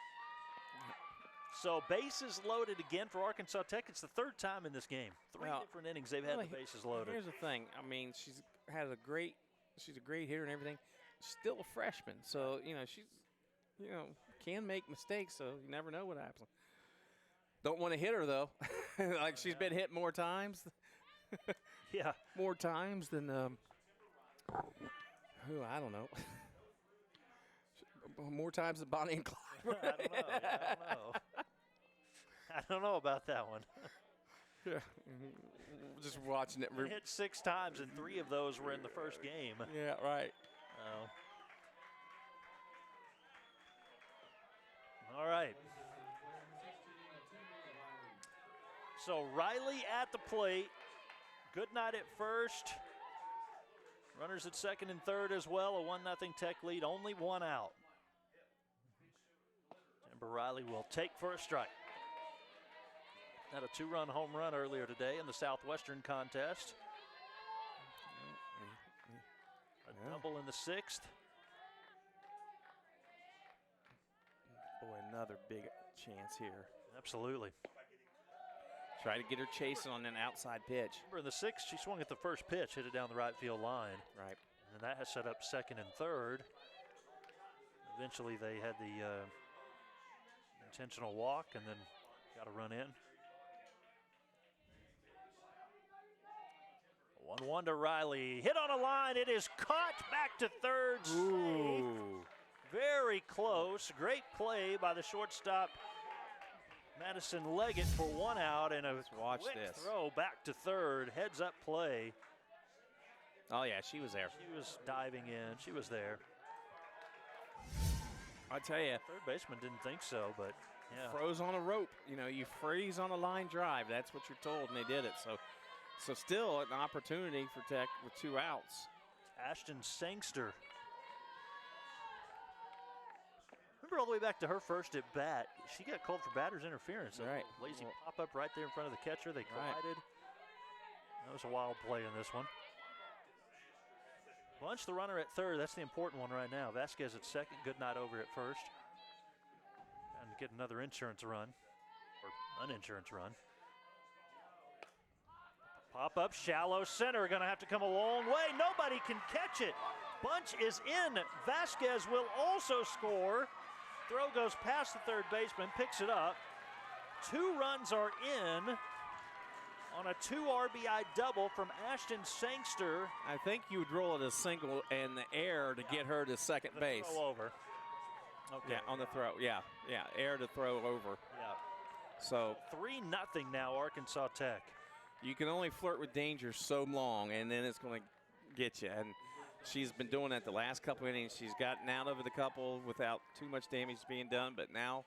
So bases loaded again for Arkansas Tech. It's the third time in this game. Three different innings they've had the bases loaded. Here's the thing. I mean, she's a great hitter and everything. Still a freshman, so she's can make mistakes. So you never know what happens. Don't want to hit her though. Like she's been hit more times. Yeah, more times than who I don't know. More times than Bonnie and Clyde. I don't know. I don't know about that one. Yeah, just watching it. Hit 6 times, and 3 of those were in the first game. Yeah, right. All right. So Riley at the plate. Good night at first. Runners at second and third as well. A 1-0 Tech lead. Only 1 out. Timber Riley will take for a strike. Had a 2-run home run earlier today in the Southwestern contest. A double in the 6th. Boy, another big chance here. Absolutely. Try to get her chasing on an outside pitch. Remember in the 6th, she swung at the first pitch, hit it down the right field line. Right. And that has set up second and third. Eventually they had the intentional walk and then got a run in. 1-1 to Riley. Hit on a line. It is caught back to third. Safe. Very close. Great play by the shortstop, Madison Leggett, for 1 out and a quick throw back to third. Heads up play. Oh, yeah, she was there. She was diving in. She was there. I tell you. Third baseman didn't think so, but yeah. Froze on a rope. You know, you freeze on a line drive. That's what you're told, and they did it. So still an opportunity for Tech with 2 outs. Ashton Sangster. Remember all the way back to her first at bat, she got called for batter's interference. Right. Lazy pop-up right there in front of the catcher. They collided. That was a wild play in this one. Bunch the runner at third. That's the important one right now. Vasquez at second. Good night over at first. And get another insurance run, or uninsurance run. Pop-up, shallow center. Going to have to come a long way. Nobody can catch it. Bunch is in. Vasquez will also score. Throw goes past the third baseman, picks it up. 2 runs are in on a 2 RBI double from Ashton Sangster. I think you would roll it a single in the air to get her to second base. Throw over. Okay. Yeah, on the throw. Yeah, air to throw over. Yeah. So 3-0 now, Arkansas Tech. You can only flirt with danger so long, and then it's going to get you. And She's been doing that the last couple innings. She's gotten out of the couple without too much damage being done, but now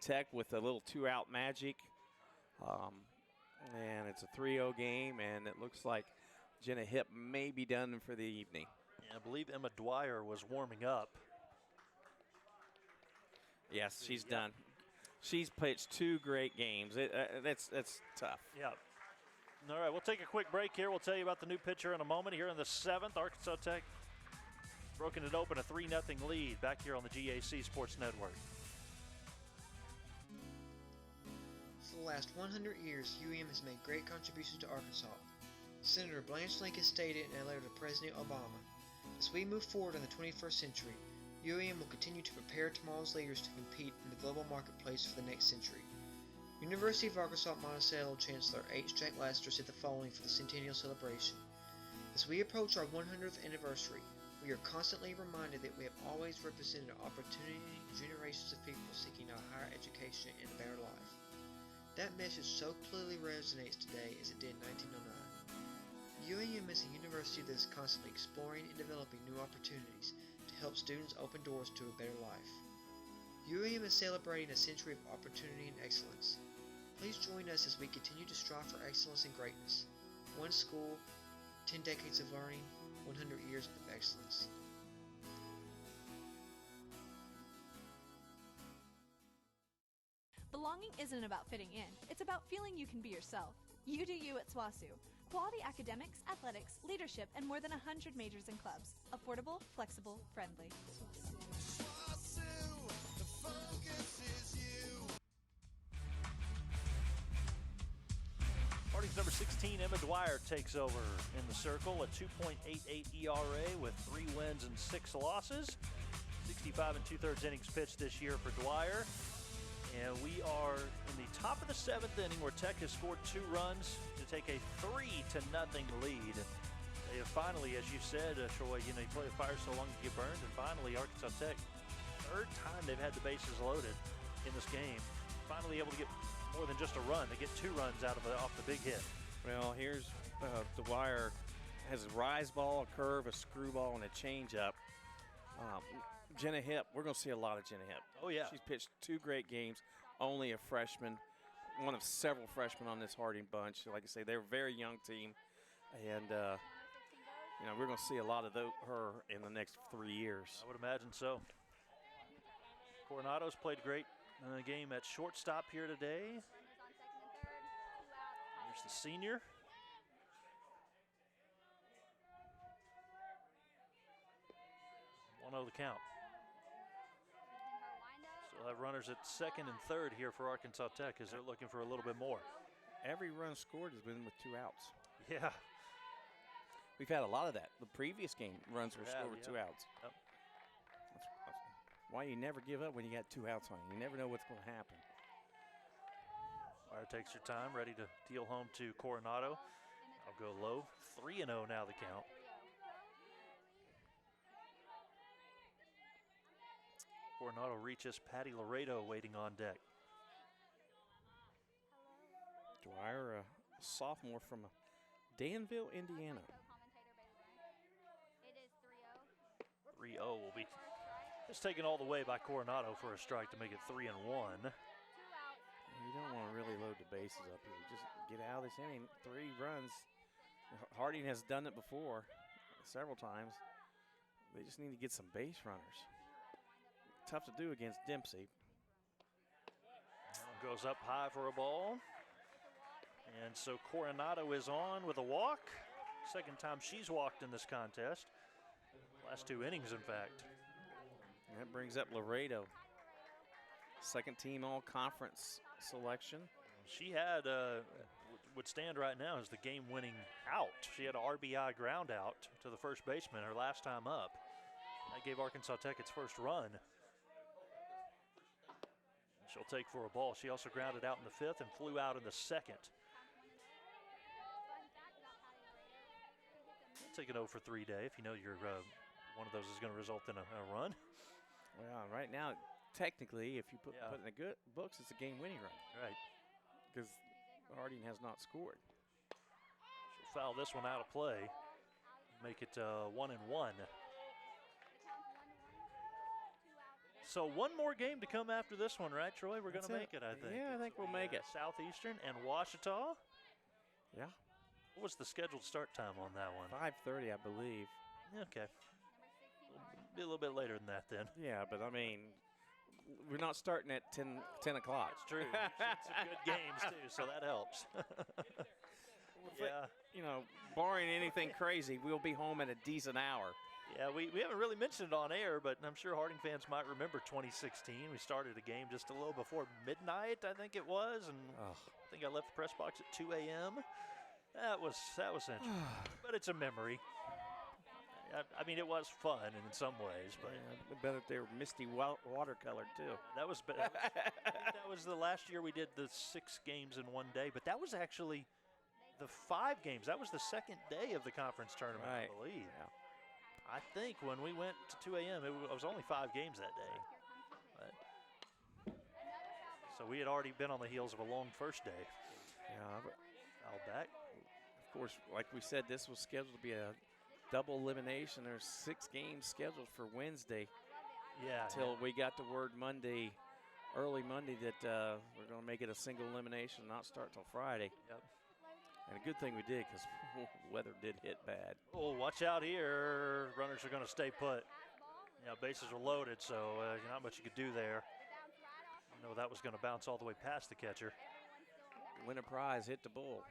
Tech with a little 2-out magic. And it's a 3-0 game, and it looks like Jenna Hipp may be done for the evening. Yeah, I believe Emma Dwyer was warming up. Yes, she's done. She's pitched 2 great games. That's tough. Yeah. All right, we'll take a quick break here. We'll tell you about the new pitcher in a moment. Here in the 7th, Arkansas Tech broken it open, a 3-0 lead back here on the GAC Sports Network. For the last 100 years, UEM has made great contributions to Arkansas. Senator Blanche Lincoln stated in a letter to President Obama, "As we move forward in the 21st century, UEM will continue to prepare tomorrow's leaders to compete in the global marketplace for the next century." University of Arkansas at Monticello Chancellor H. Jack Laster said the following for the centennial celebration: "As we approach our 100th anniversary, we are constantly reminded that we have always represented an opportunity to generations of people seeking a higher education and a better life." That message so clearly resonates today as it did in 1909. UAM is a university that is constantly exploring and developing new opportunities to help students open doors to a better life. UAM is celebrating a century of opportunity and excellence. Please join us as we continue to strive for excellence and greatness. One school, 10 decades of learning, 100 years of excellence. Belonging isn't about fitting in. It's about feeling you can be yourself. You do you at SWASU. Quality academics, athletics, leadership, and more than 100 majors and clubs. Affordable, flexible, friendly. Harding's number 16, Emma Dwyer, takes over in the circle, a 2.88 ERA with 3 wins and 6 losses. 65 2/3 innings pitched this year for Dwyer. And we are in the top of the 7th inning where Tech has scored 2 runs to take a 3-0 lead. They have finally, as you said, Troy, you play a fire so long you get burned, and finally Arkansas Tech, 3rd time they've had the bases loaded in this game, finally able to get more than just a run. They get 2 runs off the big hit. Well, here's Dwyer has a rise ball, a curve, a screwball, and a changeup. Jenna Hipp, we're going to see a lot of Jenna Hipp. Oh, yeah. She's pitched 2 great games, only a freshman, one of several freshmen on this Harding bunch. Like I say, they're a very young team, and we're going to see a lot of her in the next 3 years. I would imagine so. Coronado's played great in the game at shortstop here today. There's the senior. One the count. Still have runners at 2nd and 3rd here for Arkansas Tech as they're looking for a little bit more. Every run scored has been with 2 outs. Yeah. We've had a lot of that. The previous game, runs were scored with 2 outs. Yep. That's why you never give up when you got 2 outs on you. You never know what's going to happen. Dwyer takes her time, ready to deal home to Coronado. I'll go low. 3-0 now the count. Coronado reaches Patty Laredo waiting on deck. Dwyer, a sophomore from Danville, Indiana. 3-0 will be just taken all the way by Coronado for a strike to make it 3-1. You don't want to really load the bases up here. Just get out of this inning. 3 runs. Harding has done it before several times. They just need to get some base runners. Tough to do against Dempsey. Goes up high for a ball. And so Coronado is on with a walk. 2nd time she's walked in this contest. Last 2 innings, in fact. And that brings up Laredo. 2nd team all-conference selection. She had, would stand right now as the game-winning out. She had an RBI ground out to the first baseman her last time up. That gave Arkansas Tech its first run. She'll take for a ball. She also grounded out in the 5th and flew out in the 2nd. Take an 0 for 3 day if you know you're one of those is going to result in a run. Well, right now, technically, if you put in the good books, it's a game-winning run. Right. Because Harding has not scored. She'll foul this one out of play. make it 1-1. So one more game to come after this one, right, Troy? We're going to make it, I think. Yeah, I think we'll make it. Southeastern and Ouachita. Yeah. What was the scheduled start time on that one? 5:30, I believe. Okay. Be a little bit later than that then. Yeah, but I mean, we're not starting at 10 o'clock. That's true. Some good games, too, so that helps. Yeah. You know, barring anything crazy, we'll be home at a decent hour. Yeah, we haven't really mentioned it on air, but I'm sure Harding fans might remember 2016. We started a game just a little before midnight, I think it was, and I think I left the press box at 2 a.m. That was interesting, but it's a memory. I mean, it was fun in some ways, but I bet if they were misty watercolored too. I think that was the last year we did the 6 games in one day, but that was actually the 5 games. That was the second day of the conference tournament, I believe. Yeah. I think when we went to 2 a.m., it was only 5 games that day. But, so we had already been on the heels of a long first day. Yeah, but Foul back. of course, like we said, this was scheduled to be a double elimination. There's 6 games scheduled for Wednesday. Yeah. Until we got the word Monday, early Monday, that we're going to make it a single elimination and not start till Friday. Yep. And a good thing we did, because weather did hit bad. Oh, watch out here. Runners are going to stay put. Yeah, bases are loaded, so not much you could do there. I know that was going to bounce all the way past the catcher. Win a prize, hit the bull.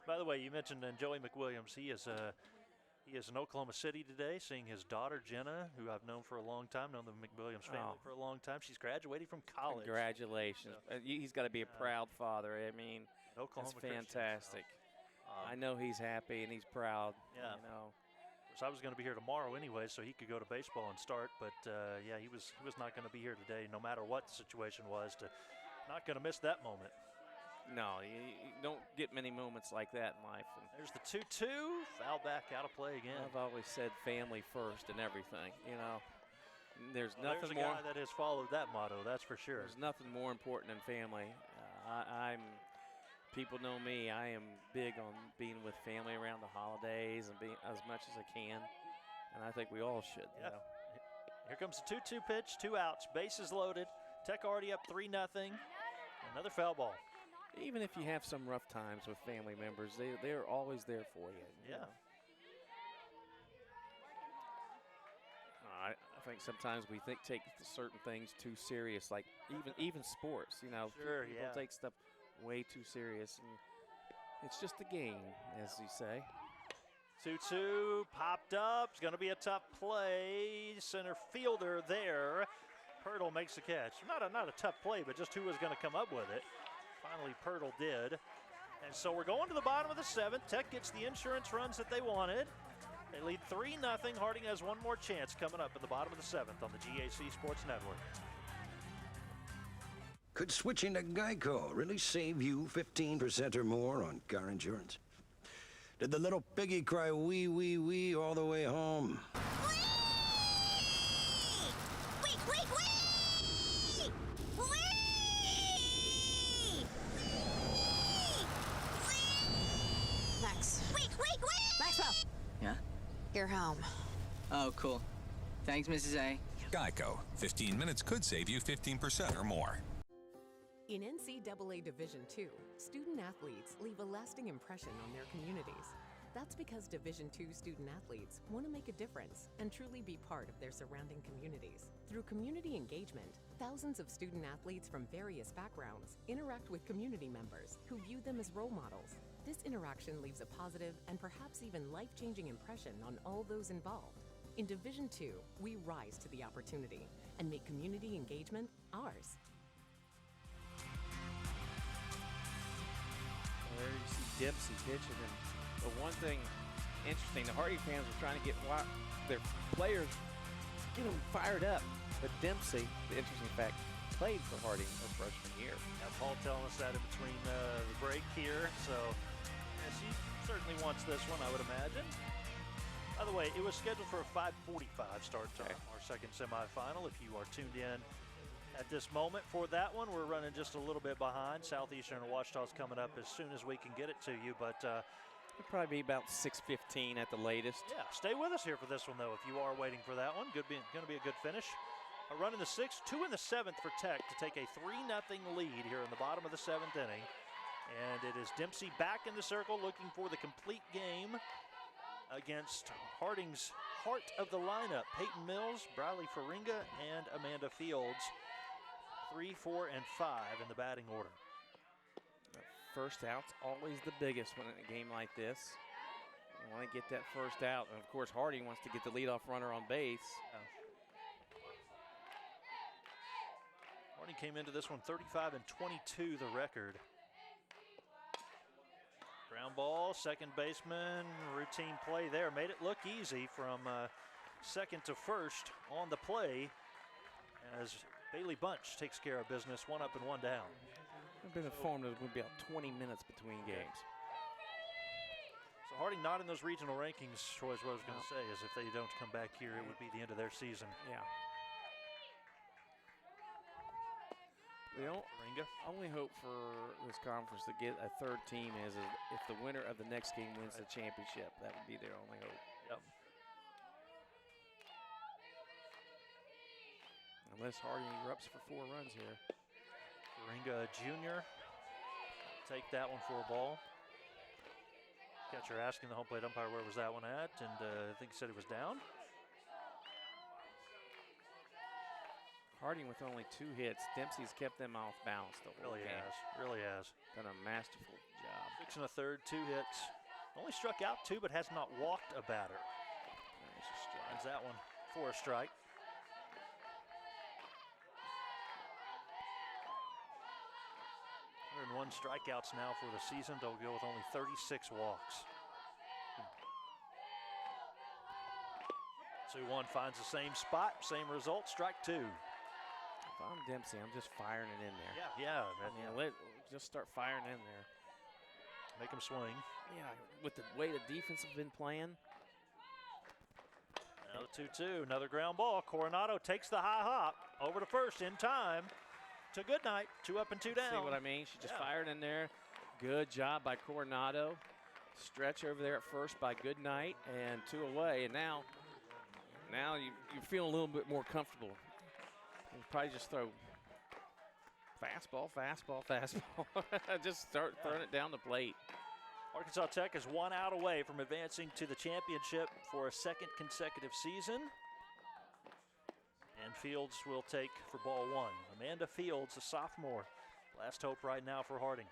By the way, you mentioned Joey McWilliams. He is in Oklahoma City today, seeing his daughter, Jenna, who I've known for a long time, known the McWilliams family for a long time. She's graduating from college. Congratulations. So, he's got to be a proud father. I mean, Oklahoma that's fantastic. I know he's happy and he's proud. Yeah. You know. So I was going to be here tomorrow anyway, so he could go to baseball and start. But yeah, he was not going to be here today, no matter what the situation was. Not going to miss that moment. No, you don't get many moments like that in life. And there's the 2-2, foul back, out of play again. I've always said family first and everything. You know, there's there's nothing a more. guy that has followed that motto, that's for sure. There's nothing more important than family. People know me. I am big on being with family around the holidays and being as much as I can, and I think we all should. Yeah. You know? Here comes the 2-2 pitch, 2 outs, bases loaded. Tech already up 3-0. Another foul ball. Even if you have some rough times with family members, they're always there for you. Yeah. I think sometimes we take certain things too serious, like even sports. You know, sure, people take stuff way too serious, and it's just a game, as you say. 2-2 popped up. It's going to be a tough play. Center fielder there. Pirtle makes the catch. Not a tough play, but just who was going to come up with it. Finally, Pirtle did. And so we're going to the bottom of the 7th. Tech gets the insurance runs that they wanted. They lead 3-0. Harding has one more chance coming up at the bottom of the 7th on the GAC Sports Network. Could switching to Geico really save you 15% or more on car insurance? Did the little piggy cry wee, wee, wee all the way home? Yeah? You're home. Oh, cool. Thanks, Mrs. A. Geico. 15 minutes could save you 15% or more. In NCAA Division II, student athletes leave a lasting impression on their communities. That's because Division II student athletes want to make a difference and truly be part of their surrounding communities. Through community engagement, thousands of student athletes from various backgrounds interact with community members who view them as role models. This interaction leaves a positive and perhaps even life-changing impression on all those involved. In Division II, we rise to the opportunity and make community engagement ours. There you see Dempsey pitching, and the one thing interesting, the Harding fans were trying to get their players, get them fired up. But Dempsey, the interesting fact, played for Harding her freshman year. Yeah, Paul telling us that in between the break here. So yeah, she certainly wants this one, I would imagine. By the way, it was scheduled for a 5:45 start time, our second semifinal. If you are tuned in at this moment for that one, we're running just a little bit behind. Southeastern and Ouachita's coming up as soon as we can get it to you. But It'll probably be about 6:15 at the latest. Yeah, stay with us here for this one, though, if you are waiting for that one. Going to be a good finish. A run in the 6th, 2 in the 7th for Tech to take a 3-0 lead here in the bottom of the 7th inning. And it is Dempsey back in the circle looking for the complete game against Harding's heart of the lineup. Peyton Mills, Briley Faringa, and Amanda Fields. 3, 4, and 5 in the batting order. First out's always the biggest one in a game like this. You want to get that first out. And, of course, Harding wants to get the leadoff runner on base. Harding came into this one 35 and 22, the record. Ground ball, second baseman, routine play there. Made it look easy from second to first on the play as Bailey Bunch takes care of business, 1 up and 1 down. I've been informed it would be about 20 minutes between games. So Harding not in those regional rankings, Troy, is what I was going to say, is if they don't come back here, it would be the end of their season. Yeah. The only hope for this conference to get a third team is if the winner of the next game wins the championship. That would be their only hope. Yep. Unless Harding erupts for 4 runs here. Faringa Jr. take that one for a ball. Catcher asking the home plate umpire where was that one at, and I think he said it was down. Harding with only 2 hits. Dempsey's kept them off balance the whole game. Really has. Done a masterful job. 6 1/3, 2 hits. Only struck out 2, but has not walked a batter. Finds that one for a strike. 101 strikeouts now for the season. They'll go with only 36 walks. 2-1 finds the same spot, same result, strike 2. If I'm Dempsey, I'm just firing it in there. Yeah. Just start firing in there. Make him swing. Yeah, with the way the defense have been playing. Now the 2-2, another ground ball. Coronado takes the high hop over to first in time. To Goodnight, 2 up and 2 down. See what I mean? She just fired in there. Good job by Coronado. Stretch over there at first by Goodnight, and 2 away. And now you feel a little bit more comfortable. You probably just throw fastball. Just start throwing it down the plate. Arkansas Tech is 1 out away from advancing to the championship for a 2nd consecutive season. And Fields will take for ball 1. Amanda Fields, a sophomore. Last hope right now for Harding.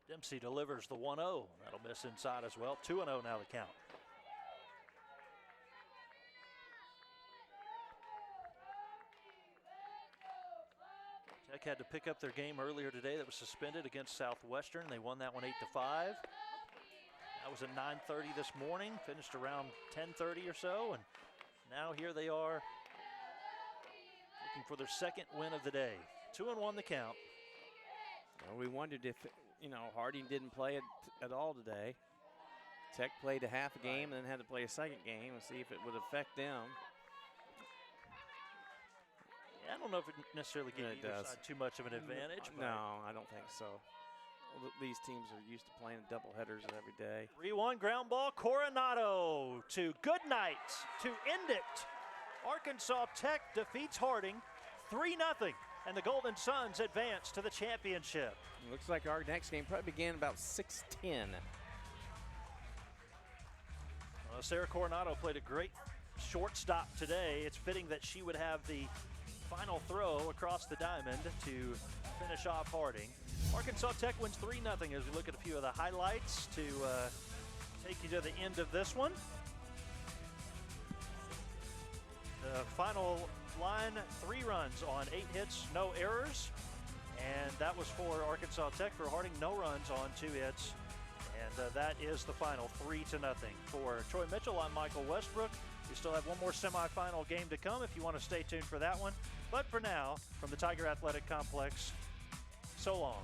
Dempsey delivers the 1-0. That'll miss inside as well. 2-0 now the count. Tech had to pick up their game earlier today that was suspended against Southwestern. They won that one 8-5. That was at 9:30 this morning, finished around 10:30 or so, and now here they are looking for their 2nd win of the day. 2-1 the count. Well, we wondered if, Harding didn't play at all today. Tech played a half a game and then had to play a 2nd game and see if it would affect them. Yeah, I don't know if it necessarily gave either side too much of an advantage. No, I don't think so. These teams are used to playing double headers every day. 3-1 ground ball. Coronado to Goodnight to end it. Arkansas Tech defeats Harding 3-0, and the Golden Suns advance to the championship. Looks like our next game probably began about 6:10. Sarah Coronado played a great shortstop today. It's fitting that she would have the final throw across the diamond to finish off Harding. Arkansas Tech wins 3-0 as we look at a few of the highlights to take you to the end of this one. The final line, 3 runs on 8 hits, no errors. And that was for Arkansas Tech. For Harding, no runs on 2 hits. And that is the final, 3-0. For Troy Mitchell, I'm Michael Westbrook. We still have one more semifinal game to come if you want to stay tuned for that one. But for now, from the Tiger Athletic Complex, so long.